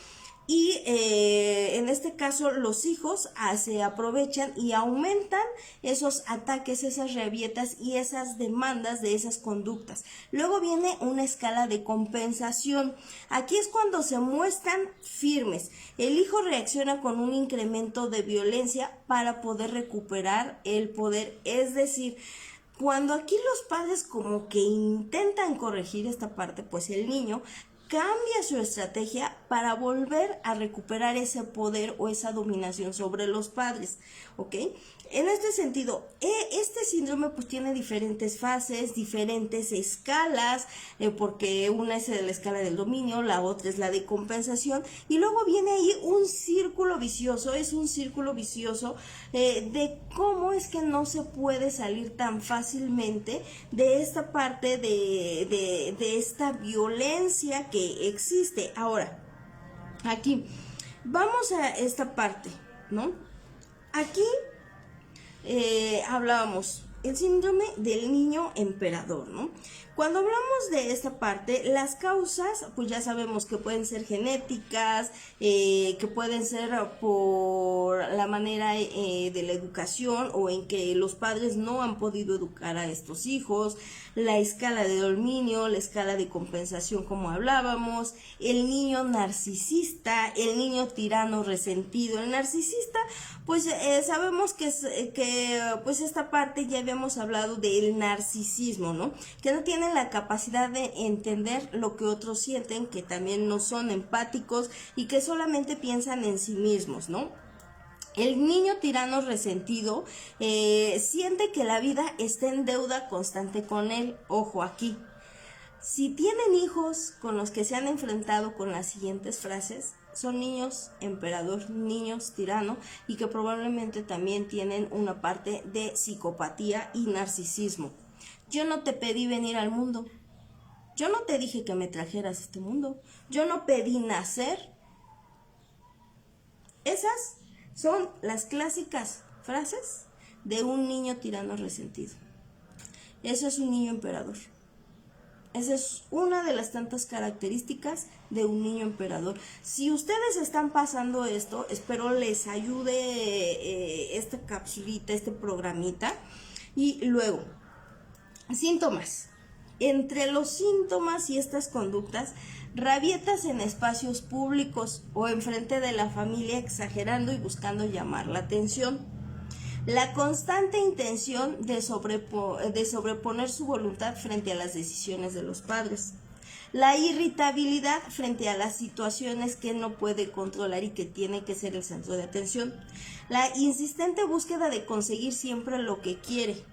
Y en este caso los hijos se aprovechan y aumentan esos ataques, esas rabietas y esas demandas de esas conductas. Luego viene una escala de compensación. Aquí es cuando se muestran firmes. El hijo reacciona con un incremento de violencia para poder recuperar el poder. Es decir, cuando aquí los padres como que intentan corregir esta parte, pues el niño cambia su estrategia para volver a recuperar ese poder o esa dominación sobre los padres, ¿ok? En este sentido, este síndrome pues tiene diferentes fases, diferentes escalas, porque una es la escala del dominio, la otra es la de compensación, y luego viene ahí un círculo vicioso, es un círculo vicioso de cómo es que no se puede salir tan fácilmente de esta parte de esta violencia que existe. Ahora, aquí, vamos a esta parte, ¿no? Aquí hablábamos el síndrome del niño emperador, ¿no? Cuando hablamos de esta parte, las causas, pues ya sabemos que pueden ser genéticas, que pueden ser por la manera de la educación o en que los padres no han podido educar a estos hijos, la escala de dominio, la escala de compensación como hablábamos, el niño narcisista, el niño tirano resentido. El narcisista, pues sabemos que pues esta parte ya habíamos hablado del narcisismo, ¿no? Que no tienen la capacidad de entender lo que otros sienten, que también no son empáticos y que solamente piensan en sí mismos, ¿no? El niño tirano resentido siente que la vida está en deuda constante con él. Ojo aquí. Si tienen hijos con los que se han enfrentado con las siguientes frases, son niños emperador, niños tirano y que probablemente también tienen una parte de psicopatía y narcisismo. Yo no te pedí venir al mundo. Yo no te dije que me trajeras a este mundo. Yo no pedí nacer. Esas son las clásicas frases de un niño tirano resentido. Eso es un niño emperador. Esa es una de las tantas características de un niño emperador. Si ustedes están pasando esto, espero les ayude esta capsulita, este programita. Y luego, síntomas. Entre los síntomas y estas conductas, rabietas en espacios públicos o enfrente de la familia exagerando y buscando llamar la atención. La constante intención de sobreponer su voluntad frente a las decisiones de los padres. La irritabilidad frente a las situaciones que no puede controlar y que tiene que ser el centro de atención. La insistente búsqueda de conseguir siempre lo que quiere,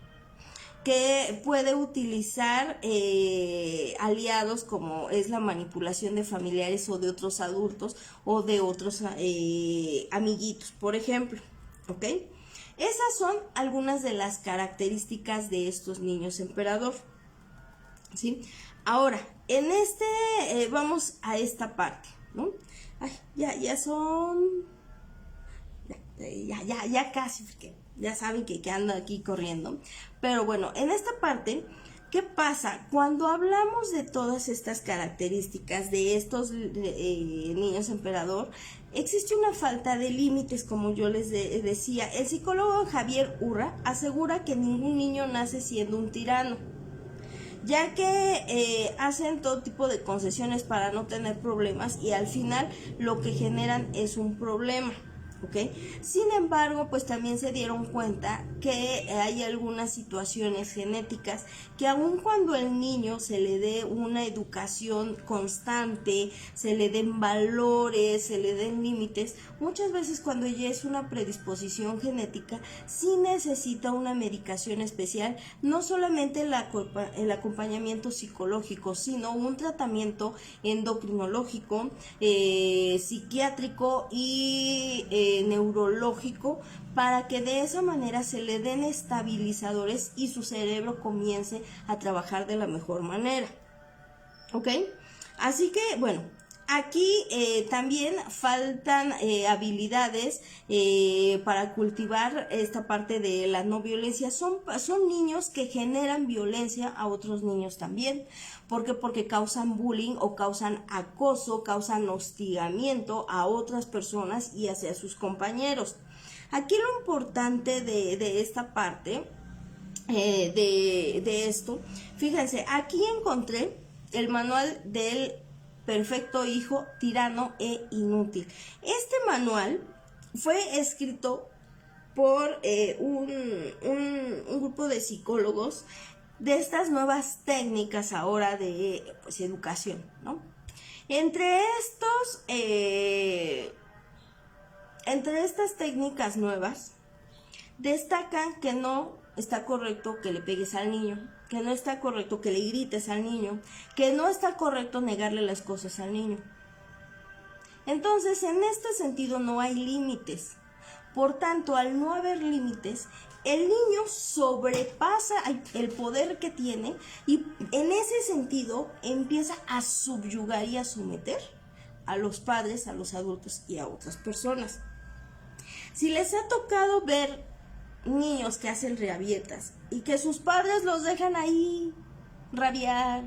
que puede utilizar aliados como es la manipulación de familiares o de otros adultos o de otros amiguitos, por ejemplo, ¿ok? Esas son algunas de las características de estos niños emperador, ¿sí? Ahora, en vamos a esta parte, ¿no? Ay, ya son... Ya casi, porque ya saben que ando aquí corriendo. Pero bueno, en esta parte, ¿qué pasa? Cuando hablamos de todas estas características de estos niños emperador, existe una falta de límites, como yo les decía. El psicólogo Javier Urra asegura que ningún niño nace siendo un tirano, ya que hacen todo tipo de concesiones para no tener problemas y al final lo que generan es un problema, ¿ok? Sin embargo, pues también se dieron cuenta que hay algunas situaciones genéticas que aun cuando el niño se le dé una educación constante, se le den valores, se le den límites, muchas veces cuando ya es una predisposición genética, sí necesita una medicación especial, no solamente el acompañamiento psicológico, sino un tratamiento endocrinológico, psiquiátrico y neurológico, para que de esa manera se le den estabilizadores y su cerebro comience a trabajar de la mejor manera, ¿ok? Así que, bueno, aquí también faltan habilidades para cultivar esta parte de la no violencia. Son niños que generan violencia a otros niños también. ¿Por qué? Porque causan bullying o causan acoso, causan hostigamiento a otras personas y hacia sus compañeros. Aquí lo importante de esta parte, de esto, fíjense, aquí encontré el manual del perfecto hijo tirano e inútil. Este manual fue escrito por un grupo de psicólogos de estas nuevas técnicas ahora de pues, educación, ¿no? Entre estas técnicas nuevas, destacan que no está correcto que le pegues al niño, que no está correcto que le grites al niño, que no está correcto negarle las cosas al niño. Entonces, en este sentido no hay límites. Por tanto, al no haber límites, el niño sobrepasa el poder que tiene y en ese sentido empieza a subyugar y a someter a los padres, a los adultos y a otras personas. Si les ha tocado ver niños que hacen rabietas y que sus padres los dejan ahí rabiar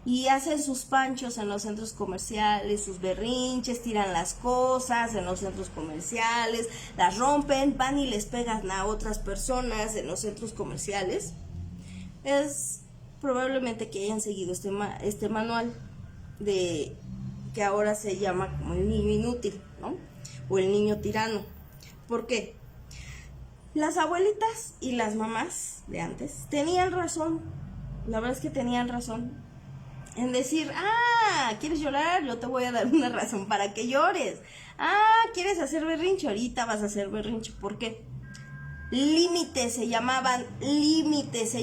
y hacen sus panchos en los centros comerciales, sus berrinches, tiran las cosas en los centros comerciales, las rompen, van y les pegan a otras personas en los centros comerciales, es probablemente que hayan seguido este manual de que ahora se llama como el niño inútil, ¿no? O el niño tirano. ¿Por qué? Las abuelitas y las mamás de antes tenían razón, la verdad es que tenían razón en decir, ¿quieres llorar? Yo te voy a dar una razón para que llores. ¿Quieres hacer berrinche? Ahorita vas a hacer berrinche. ¿Por qué? Límites se llaman límites.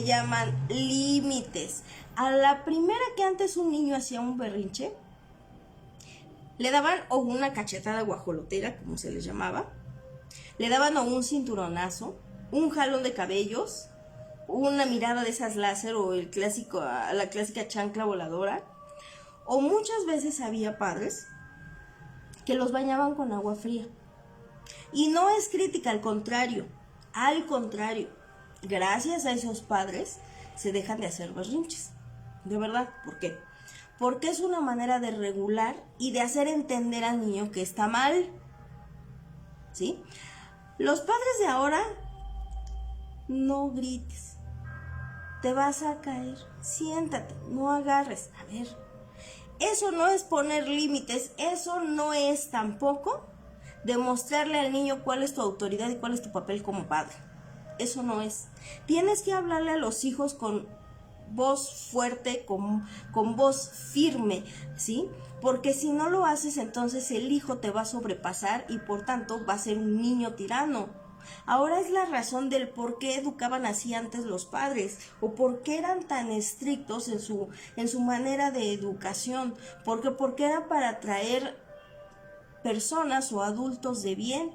A la primera que antes un niño hacía un berrinche, le daban o una cachetada guajolotera, como se les llamaba, le daban o un cinturonazo, un jalón de cabellos, una mirada de esas láser o la clásica chancla voladora. O muchas veces había padres que los bañaban con agua fría. Y no es crítica, al contrario, gracias a esos padres se dejan de hacer berrinches. De verdad, ¿por qué? Porque es una manera de regular y de hacer entender al niño que está mal, ¿sí? Los padres de ahora, no grites, te vas a caer, siéntate, no agarres. A ver, eso no es poner límites, eso no es tampoco demostrarle al niño cuál es tu autoridad y cuál es tu papel como padre. Eso no es. Tienes que hablarle a los hijos con voz fuerte, con voz firme, ¿sí? Porque si no lo haces, entonces el hijo te va a sobrepasar y por tanto va a ser un niño tirano. Ahora es la razón del por qué educaban así antes los padres o por qué eran tan estrictos en su manera de educación, porque era para atraer personas o adultos de bien.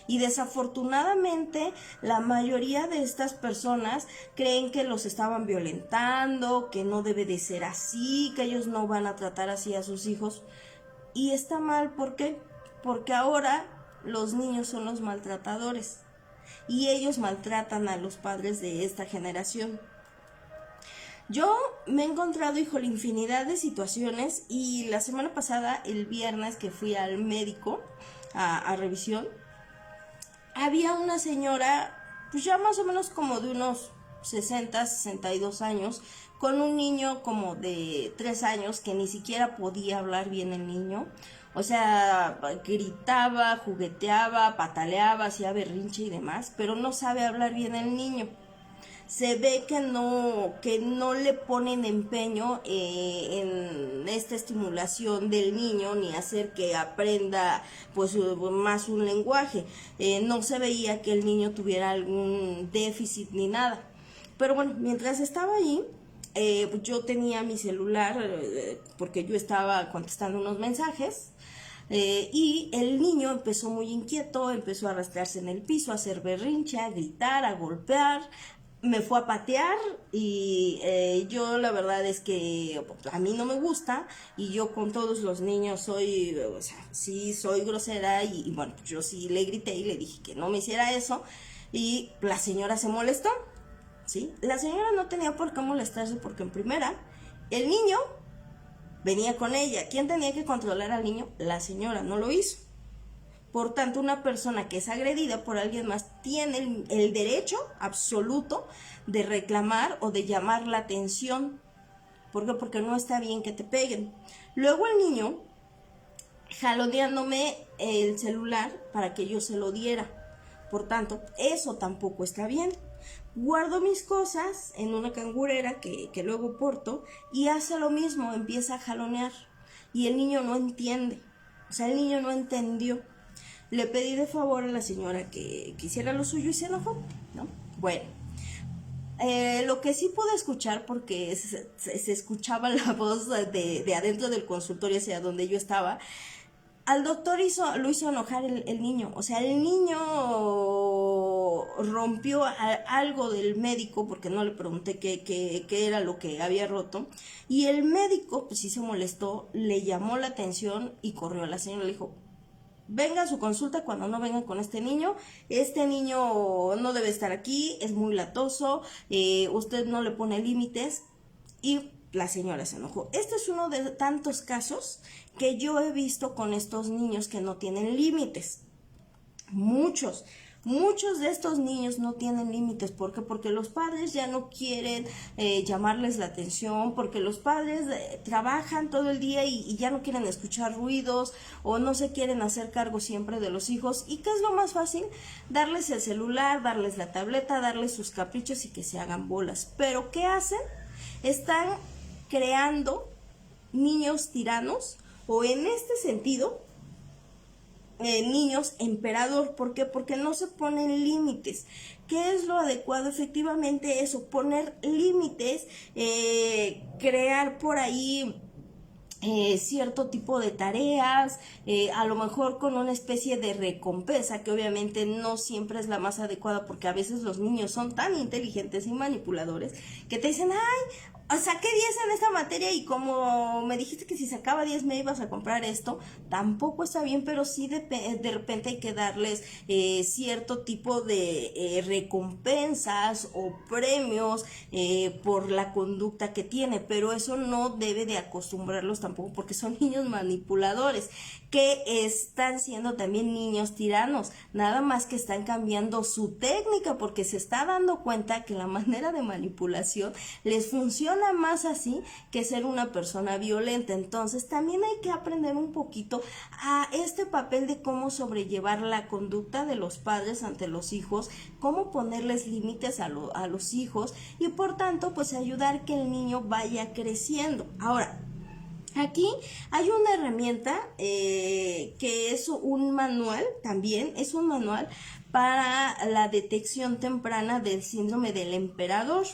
Y desafortunadamente la mayoría de estas personas creen que los estaban violentando, que no debe de ser así, que ellos no van a tratar así a sus hijos. Y está mal, ¿por qué? Porque ahora los niños son los maltratadores y ellos maltratan a los padres de esta generación. Yo me he encontrado, híjole, infinidad de situaciones y la semana pasada, el viernes que fui al médico a revisión, había una señora, pues ya más o menos como de unos 60, 62 años, con un niño como de 3 años que ni siquiera podía hablar bien el niño. O sea, gritaba, jugueteaba, pataleaba, hacía berrinche y demás, pero no sabe hablar bien el niño. Se ve que no le ponen empeño en esta estimulación del niño ni hacer que aprenda pues más un lenguaje. No se veía que el niño tuviera algún déficit ni nada. Pero bueno, mientras estaba ahí, yo tenía mi celular porque yo estaba contestando unos mensajes. Y el niño empezó muy inquieto, empezó a arrastrarse en el piso, a hacer berrinche, a gritar, a golpear, me fue a patear y yo la verdad es que a mí no me gusta y yo con todos los niños soy, o sea, sí soy grosera y bueno, yo sí le grité y le dije que no me hiciera eso y la señora se molestó, ¿sí? La señora no tenía por qué molestarse porque en primera, el niño venía con ella. ¿Quién tenía que controlar al niño? La señora, no lo hizo. Por tanto, una persona que es agredida por alguien más tiene el derecho absoluto de reclamar o de llamar la atención. ¿Por qué? Porque no está bien que te peguen. Luego el niño jaloneándome el celular para que yo se lo diera. Por tanto, eso tampoco está bien. Guardo mis cosas en una cangurera que luego porto y hace lo mismo, empieza a jalonear. Y el niño no entiende. O sea, el niño no entendió. Le pedí de favor a la señora que hiciera lo suyo y se enojó, ¿no? Bueno, lo que sí pude escuchar, porque se escuchaba la voz de adentro del consultorio hacia donde yo estaba, al doctor lo hizo enojar el niño. O sea, el niño rompió algo del médico, porque no le pregunté qué era lo que había roto, y el médico, pues sí se molestó, le llamó la atención y corrió a la señora, le dijo, venga a su consulta cuando no venga con este niño no debe estar aquí, es muy latoso, usted no le pone límites, y la señora se enojó. Este es uno de tantos casos que yo he visto con estos niños que no tienen límites. Muchos de estos niños no tienen límites. ¿Por qué? Porque los padres ya no quieren llamarles la atención, porque los padres trabajan todo el día y ya no quieren escuchar ruidos o no se quieren hacer cargo siempre de los hijos. ¿Y qué es lo más fácil? Darles el celular, darles la tableta, darles sus caprichos y que se hagan bolas. ¿Pero qué hacen? Están creando niños tiranos o en este sentido niños emperador. ¿Por qué? Porque no se ponen límites. ¿Qué es lo adecuado? Efectivamente eso, poner límites, crear por ahí cierto tipo de tareas, a lo mejor con una especie de recompensa que obviamente no siempre es la más adecuada, porque a veces los niños son tan inteligentes y manipuladores que te dicen, ay, saqué 10 en esta materia y como me dijiste que si sacaba 10 me ibas a comprar esto, tampoco está bien, pero sí de repente hay que darles cierto tipo de recompensas o premios por la conducta que tiene, pero eso no debe de acostumbrarlos tampoco porque son niños manipuladores que están siendo también niños tiranos, nada más que están cambiando su técnica porque se está dando cuenta que la manera de manipulación les funciona más así que ser una persona violenta. Entonces también hay que aprender un poquito a este papel de cómo sobrellevar la conducta de los padres ante los hijos, cómo ponerles límites a los hijos y por tanto pues ayudar que el niño vaya creciendo. Ahora, aquí hay una herramienta que es un manual, también es un manual para la detección temprana del síndrome del emperador.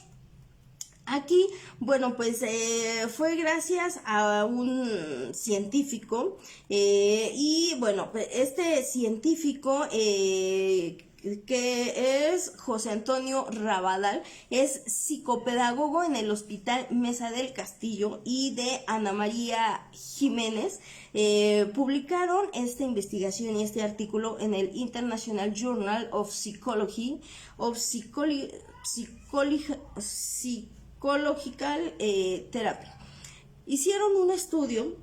Aquí, bueno, pues fue gracias a un científico y bueno, este científico que es José Antonio Rabadal, es psicopedagogo en el Hospital Mesa del Castillo, y de Ana María Jiménez, publicaron esta investigación y este artículo en el International Journal of Psychological Therapy. Hicieron un estudio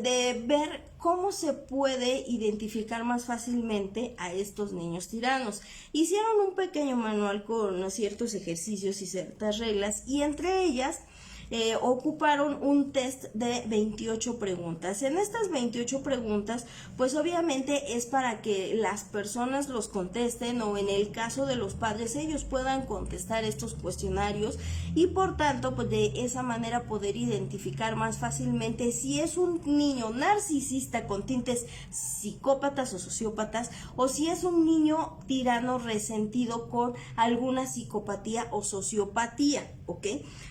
de ver cómo se puede identificar más fácilmente a estos niños tiranos. Hicieron un pequeño manual con ciertos ejercicios y ciertas reglas, y entre ellas ocuparon un test de 28 preguntas. En estas 28 preguntas, pues obviamente es para que las personas los contesten, o en el caso de los padres, ellos puedan contestar estos cuestionarios, y por tanto, pues de esa manera poder identificar más fácilmente si es un niño narcisista con tintes psicópatas o sociópatas, o si es un niño tirano resentido con alguna psicopatía o sociopatía, ¿ok?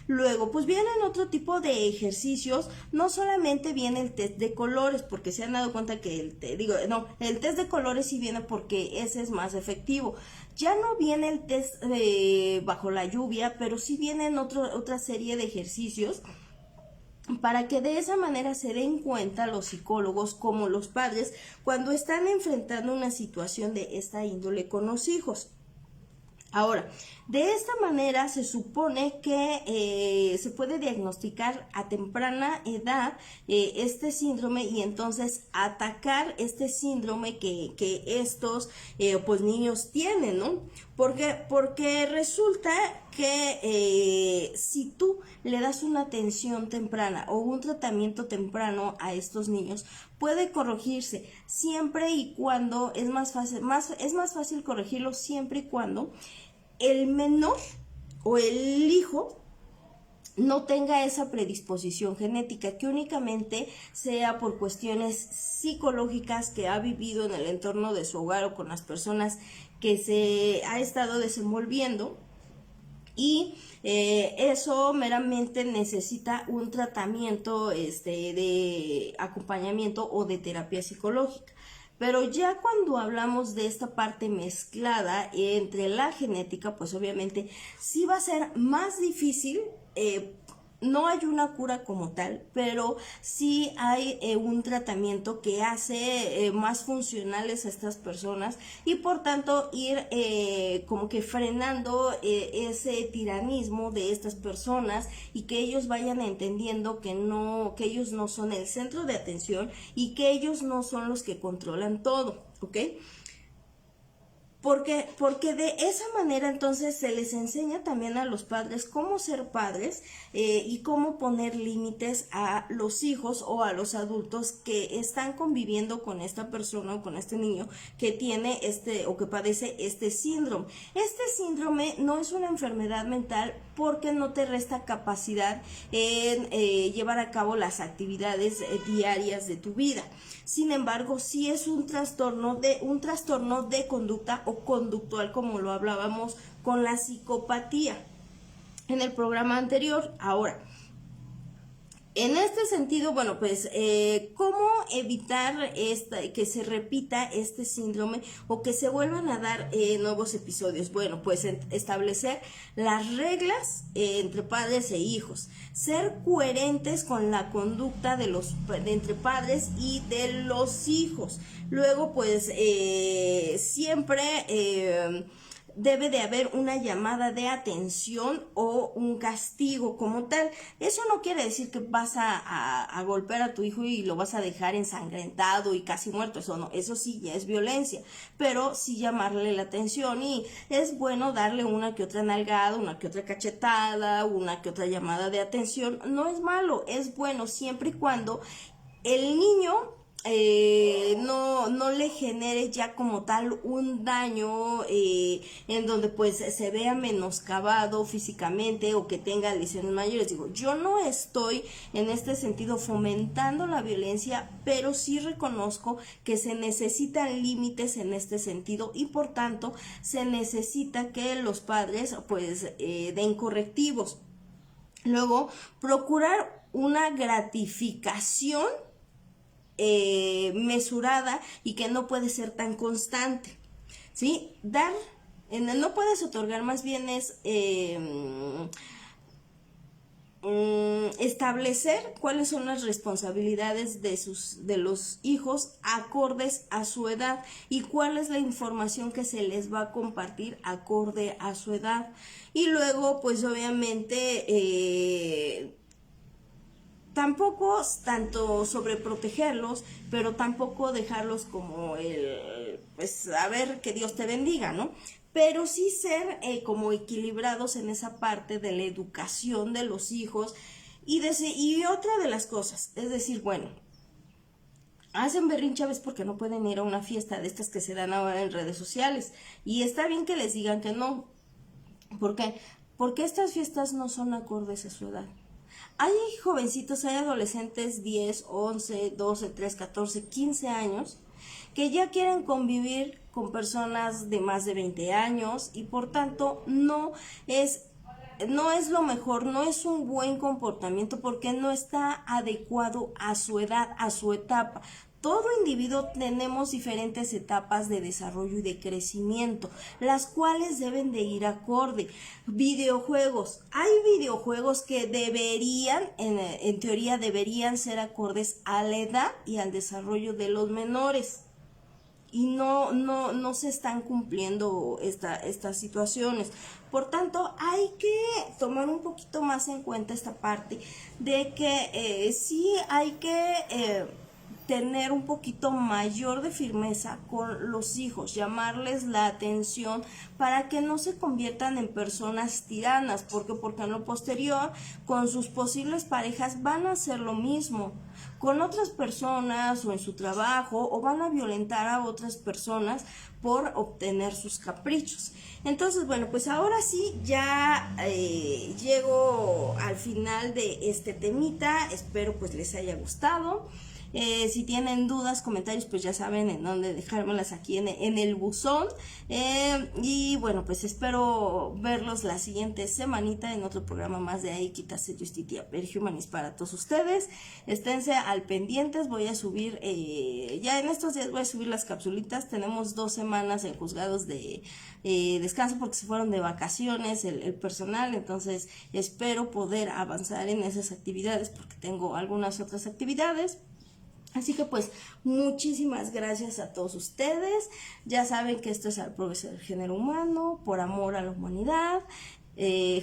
Luego, pues vienen otro tipo de ejercicios. No solamente viene el test de colores, porque se han dado cuenta que el test de colores sí viene porque ese es más efectivo. Ya no viene el test bajo la lluvia, pero sí vienen otra serie de ejercicios para que de esa manera se den cuenta los psicólogos como los padres cuando están enfrentando una situación de esta índole con los hijos. Ahora, de esta manera se supone que se puede diagnosticar a temprana edad este síndrome, y entonces atacar este síndrome que estos pues niños tienen, ¿no? Porque resulta que si tú le das una atención temprana o un tratamiento temprano a estos niños, puede corregirse siempre y cuando es más fácil corregirlo siempre y cuando el menor o el hijo no tenga esa predisposición genética, que únicamente sea por cuestiones psicológicas que ha vivido en el entorno de su hogar o con las personas que se ha estado desenvolviendo, y eso meramente necesita un tratamiento de acompañamiento o de terapia psicológica. Pero ya cuando hablamos de esta parte mezclada entre la genética, pues obviamente sí va a ser más difícil. No hay una cura como tal, pero sí hay un tratamiento que hace más funcionales a estas personas, y por tanto ir como que frenando ese tiranismo de estas personas, y que ellos vayan entendiendo que ellos no son el centro de atención y que ellos no son los que controlan todo, ¿ok? Porque de esa manera entonces se les enseña también a los padres cómo ser padres y cómo poner límites a los hijos o a los adultos que están conviviendo con esta persona o con este niño que tiene o que padece este síndrome. Este síndrome no es una enfermedad mental porque no te resta capacidad en llevar a cabo las actividades diarias de tu vida. Sin embargo, sí es un trastorno de conducta o conductual, como lo hablábamos con la psicopatía en el programa anterior. Ahora, en este sentido, bueno, pues, ¿cómo evitar que se repita este síndrome o que se vuelvan a dar nuevos episodios? Bueno, pues establecer las reglas entre padres e hijos, ser coherentes con la conducta de entre padres y de los hijos. Luego, pues, siempre debe de haber una llamada de atención o un castigo como tal. Eso no quiere decir que vas a golpear a tu hijo y lo vas a dejar ensangrentado y casi muerto. Eso no, eso sí ya es violencia, pero sí llamarle la atención, y es bueno darle una que otra nalgada, una que otra cachetada, una que otra llamada de atención. No es malo, es bueno siempre y cuando el niño no le genere ya como tal un daño en donde pues se vea menoscabado físicamente o que tenga lesiones mayores. Digo, yo no estoy en este sentido fomentando la violencia, pero sí reconozco que se necesitan límites en este sentido, y por tanto se necesita que los padres pues den correctivos. Luego, procurar una gratificación mesurada y que no puede ser tan constante, ¿sí? No puedes otorgar, más bien es establecer cuáles son las responsabilidades de los hijos acordes a su edad, y cuál es la información que se les va a compartir acorde a su edad. Y luego pues obviamente tampoco tanto sobreprotegerlos, pero tampoco dejarlos como pues a ver, que Dios te bendiga, ¿no? Pero sí ser como equilibrados en esa parte de la educación de los hijos y otra de las cosas, es decir, bueno, hacen berrinche a veces porque no pueden ir a una fiesta de estas que se dan ahora en redes sociales, y está bien que les digan que no. ¿Por qué? Porque estas fiestas no son acordes a su edad. Hay jovencitos, hay adolescentes 10, 11, 12, 13, 14, 15 años que ya quieren convivir con personas de más de 20 años y por tanto no es lo mejor, no es un buen comportamiento porque no está adecuado a su edad, a su etapa. Todo individuo tenemos diferentes etapas de desarrollo y de crecimiento, las cuales deben de ir acorde. Videojuegos. Hay videojuegos que deberían, en teoría, deberían ser acordes a la edad y al desarrollo de los menores. Y no se están cumpliendo estas situaciones. Por tanto, hay que tomar un poquito más en cuenta esta parte de que sí hay que tener un poquito mayor de firmeza con los hijos, llamarles la atención para que no se conviertan en personas tiranas, porque en lo posterior con sus posibles parejas van a hacer lo mismo con otras personas o en su trabajo, o van a violentar a otras personas por obtener sus caprichos. Entonces, bueno, pues ahora sí ya llego al final de este temita. Espero pues les haya gustado. Si tienen dudas, comentarios, pues ya saben en dónde dejármelas, aquí en el buzón. Y bueno, pues espero verlos la siguiente semanita en otro programa más de Aikitas Justitia Per Humanis para todos ustedes. Esténse al pendientes, voy a subir, ya en estos días voy a subir las capsulitas. Tenemos 2 semanas en juzgados de descanso porque se fueron de vacaciones el personal, entonces espero poder avanzar en esas actividades porque tengo algunas otras actividades. Así que pues muchísimas gracias a todos ustedes. Ya saben que esto es al progreso del género humano, por amor a la humanidad.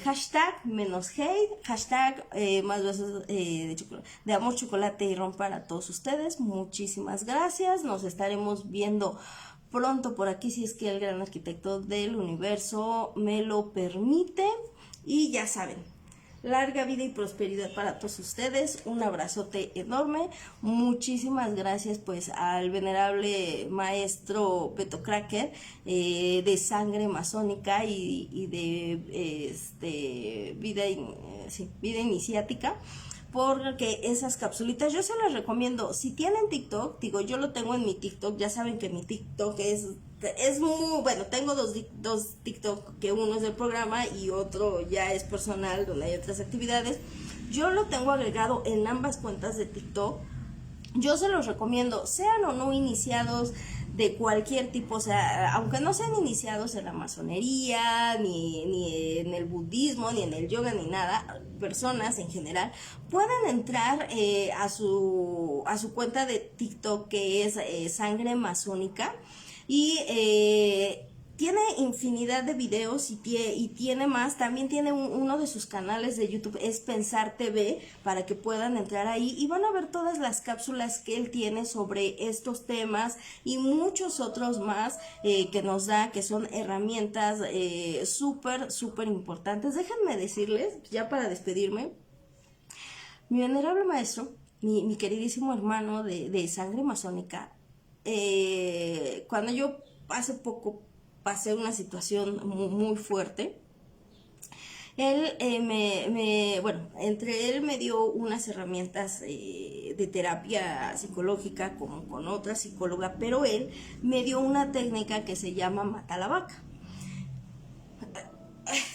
Hashtag menos hate, hashtag más besos de amor, chocolate y ron para todos ustedes. Muchísimas gracias. Nos estaremos viendo pronto por aquí si es que el gran arquitecto del universo me lo permite. Y ya saben, larga vida y prosperidad para todos ustedes. Un abrazote enorme. Muchísimas gracias pues al venerable maestro Beto Cracker de sangre masónica y de vida iniciática, porque esas capsulitas yo se las recomiendo. Si tienen TikTok, digo, yo lo tengo en mi TikTok, ya saben que mi TikTok es muy bueno. Tengo dos TikTok, que uno es del programa y otro ya es personal, donde hay otras actividades. Yo lo tengo agregado en ambas cuentas de TikTok. Yo se los recomiendo, sean o no iniciados de cualquier tipo, o sea, aunque no sean iniciados en la masonería, ni en el budismo, ni en el yoga, ni nada, personas en general, pueden entrar a su cuenta de TikTok, que es Sangre Masónica, y tiene infinidad de videos y tiene más. También tiene uno de sus canales de YouTube, es Pensar TV, para que puedan entrar ahí y van a ver todas las cápsulas que él tiene sobre estos temas y muchos otros más que nos da, que son herramientas súper importantes. Déjenme decirles, ya para despedirme, mi venerable maestro, mi queridísimo hermano de Sangre Masónica, cuando yo hace poco pasé una situación muy fuerte, él entre él me dio unas herramientas de terapia psicológica como con otra psicóloga, pero él me dio una técnica que se llama mata la vaca.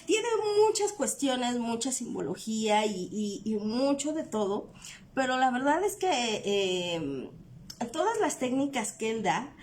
Tiene muchas cuestiones, mucha simbología y mucho de todo, pero la verdad es que todas las técnicas que él da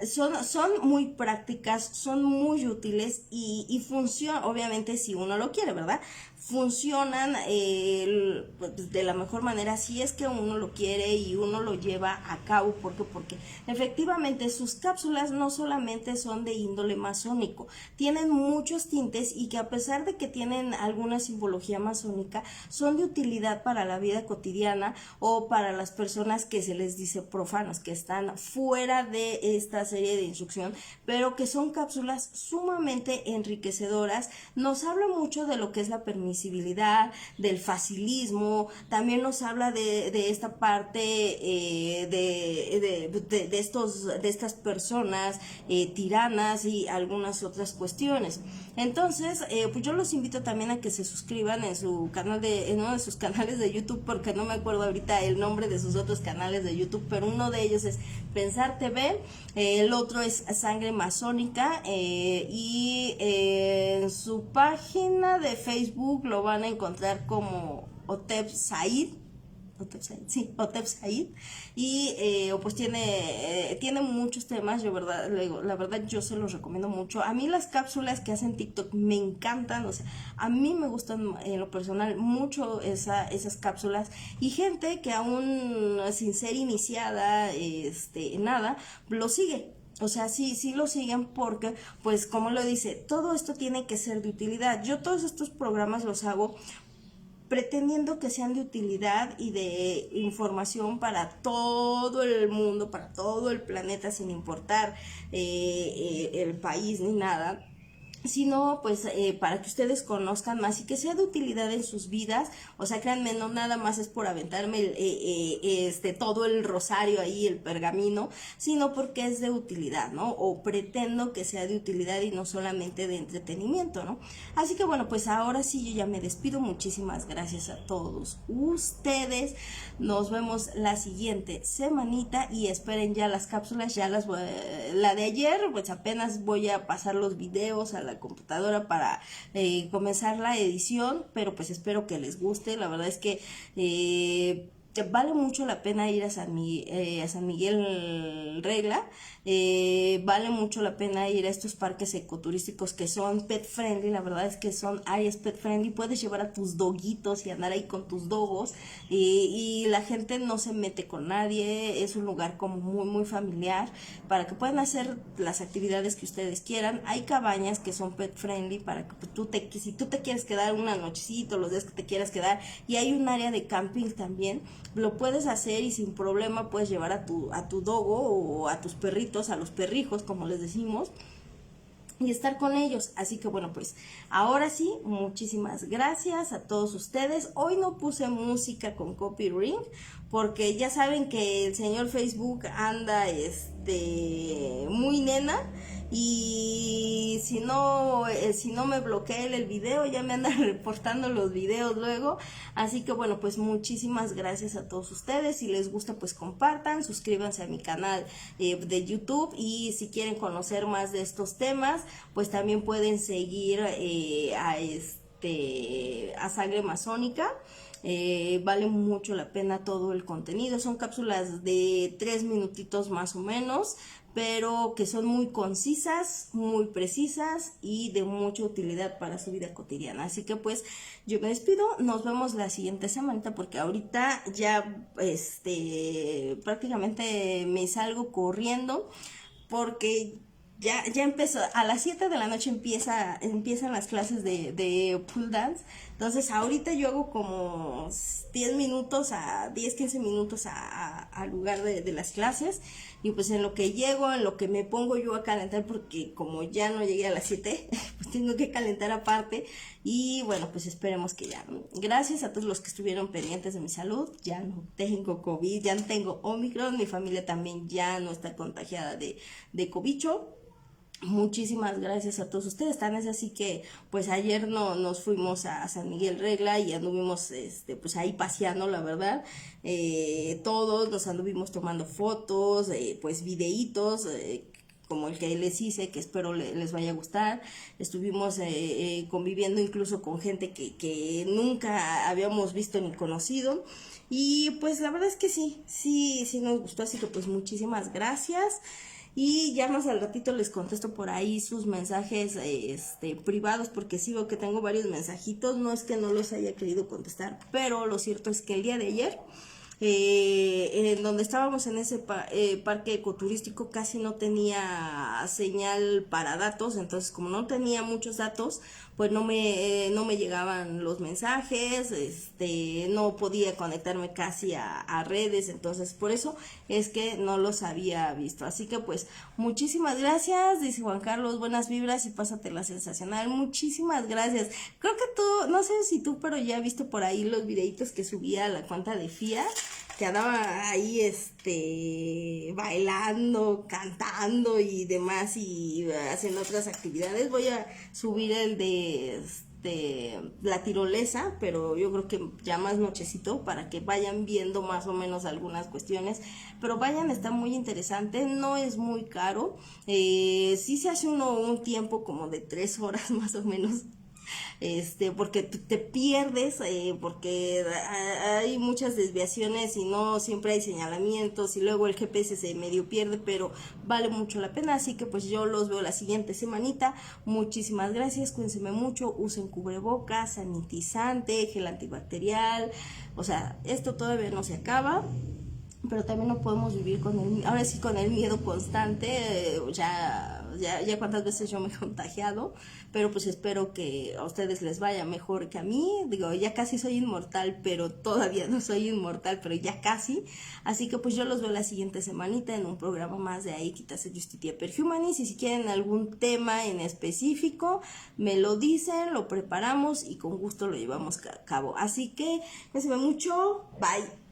son muy prácticas, son muy útiles y funcionan, obviamente si uno lo quiere, ¿verdad? Funcionan de la mejor manera si es que uno lo quiere y uno lo lleva a cabo. Porque efectivamente sus cápsulas no solamente son de índole masónico, tienen muchos tintes y que a pesar de que tienen alguna simbología masónica, son de utilidad para la vida cotidiana o para las personas que se les dice profanos, que están fuera de esta serie de instrucción, pero que son cápsulas sumamente enriquecedoras. Nos habla mucho de lo que es la permisibilidad, del facilismo, también nos habla de esta parte de estas personas tiranas y algunas otras cuestiones. Entonces, pues yo los invito también a que se suscriban en su canal en uno de sus canales de YouTube, porque no me acuerdo ahorita el nombre de sus otros canales de YouTube, pero uno de ellos es Pensar TV, el otro es Sangre Masónica, y en su página de Facebook lo van a encontrar como Otep Said. Otep Said, y pues tiene muchos temas. Yo la verdad yo se los recomiendo mucho. A mí las cápsulas que hacen TikTok me encantan, o sea, a mí me gustan en lo personal mucho esas cápsulas, y gente que aún sin ser iniciada nada, lo sigue. O sea, sí lo siguen porque, pues como lo dice, todo esto tiene que ser de utilidad. Yo todos estos programas los hago pretendiendo que sean de utilidad y de información para todo el mundo, para todo el planeta, sin importar el país ni nada, sino pues para que ustedes conozcan más y que sea de utilidad en sus vidas. O sea, créanme, no nada más es por aventarme todo el rosario ahí, el pergamino, sino porque es de utilidad, ¿no? O pretendo que sea de utilidad y no solamente de entretenimiento, ¿no? Así que bueno, pues ahora sí yo ya me despido. Muchísimas gracias a todos ustedes. Nos vemos la siguiente semanita y esperen ya las cápsulas, la de ayer, pues apenas voy a pasar los videos a la computadora para comenzar la edición, pero pues espero que les guste. La verdad es que vale mucho la pena ir a San Miguel Regla. Vale mucho la pena ir a estos parques ecoturísticos que son pet friendly. La verdad es que son áreas pet friendly, puedes llevar a tus doguitos y andar ahí con tus dogos, y la gente no se mete con nadie. Es un lugar como muy muy familiar para que puedan hacer las actividades que ustedes quieran. Hay cabañas que son pet friendly para que si tú te quieres quedar una nochecita, los días que te quieras quedar, y hay un área de camping también, lo puedes hacer y sin problema puedes llevar a tu dogo o a tus perritos, a los perrijos como les decimos, y estar con ellos. Así que bueno, pues ahora sí, muchísimas gracias a todos ustedes. Hoy no puse música con copy ring porque ya saben que el señor Facebook anda muy nena, y si no me bloquea el video, ya me andan reportando los videos luego. Así que bueno, pues muchísimas gracias a todos ustedes. Si les gusta, pues compartan, suscríbanse a mi canal de YouTube, y si quieren conocer más de estos temas, pues también pueden seguir a Sangre Masónica. Vale mucho la pena todo el contenido. Son cápsulas de 3 minutitos más o menos, pero que son muy concisas, muy precisas y de mucha utilidad para su vida cotidiana. Así que pues yo me despido. Nos vemos la siguiente semana, porque ahorita ya prácticamente me salgo corriendo, porque ya empezó, a las 7 de la noche empiezan las clases de pool dance. Entonces ahorita yo hago como 15 minutos al lugar de las clases, y pues en lo que llego, en lo que me pongo yo a calentar, porque como ya no llegué a las 7, pues tengo que calentar aparte. Y bueno, pues esperemos que ya, ¿no? Gracias a todos los que estuvieron pendientes de mi salud. Ya no tengo COVID, ya no tengo Omicron, mi familia también ya no está contagiada de cobicho. Muchísimas gracias a todos ustedes. Tan es así que pues ayer nos fuimos a San Miguel Regla y anduvimos pues ahí paseando, la verdad. Todos nos anduvimos tomando fotos, pues videitos, como el que les hice, que espero les vaya a gustar. Estuvimos conviviendo incluso con gente que nunca habíamos visto ni conocido, y pues la verdad es que sí nos gustó. Así que pues muchísimas gracias. y ya más al ratito les contesto por ahí sus mensajes privados, porque sí veo que tengo varios mensajitos, no es que no los haya querido contestar, pero lo cierto es que el día de ayer en donde estábamos en ese parque ecoturístico casi no tenía señal para datos, entonces como no tenía muchos datos, pues no me llegaban los mensajes, no podía conectarme casi a redes, entonces por eso es que no los había visto. Así que pues muchísimas gracias, dice Juan Carlos, buenas vibras y pásatela sensacional. Muchísimas gracias. Creo que tú, no sé si tú, pero ya viste por ahí los videitos que subía a la cuenta de FIA, que andaba ahí bailando, cantando y demás, y haciendo otras actividades. Voy a subir el de la tirolesa, pero yo creo que ya más nochecito, para que vayan viendo más o menos algunas cuestiones, pero vayan, está muy interesante, no es muy caro, sí se hace uno un tiempo como de 3 horas más o menos, porque te pierdes, porque hay muchas desviaciones y no siempre hay señalamientos, y luego el GPS se medio pierde, pero vale mucho la pena. Así que pues yo los veo la siguiente semanita. Muchísimas gracias, cuídense mucho, usen cubrebocas, sanitizante, gel antibacterial. O sea, esto todavía no se acaba, pero también no podemos vivir ahora sí con el miedo constante. Ya cuántas veces yo me he contagiado, pero pues espero que a ustedes les vaya mejor que a mí. Digo, ya casi soy inmortal, pero todavía no soy inmortal, pero ya casi. Así que pues yo los veo la siguiente semanita en un programa más de Aikitas Justitia per Humanis, y si quieren algún tema en específico, me lo dicen, lo preparamos y con gusto lo llevamos a cabo. Así que, cuídense mucho, bye.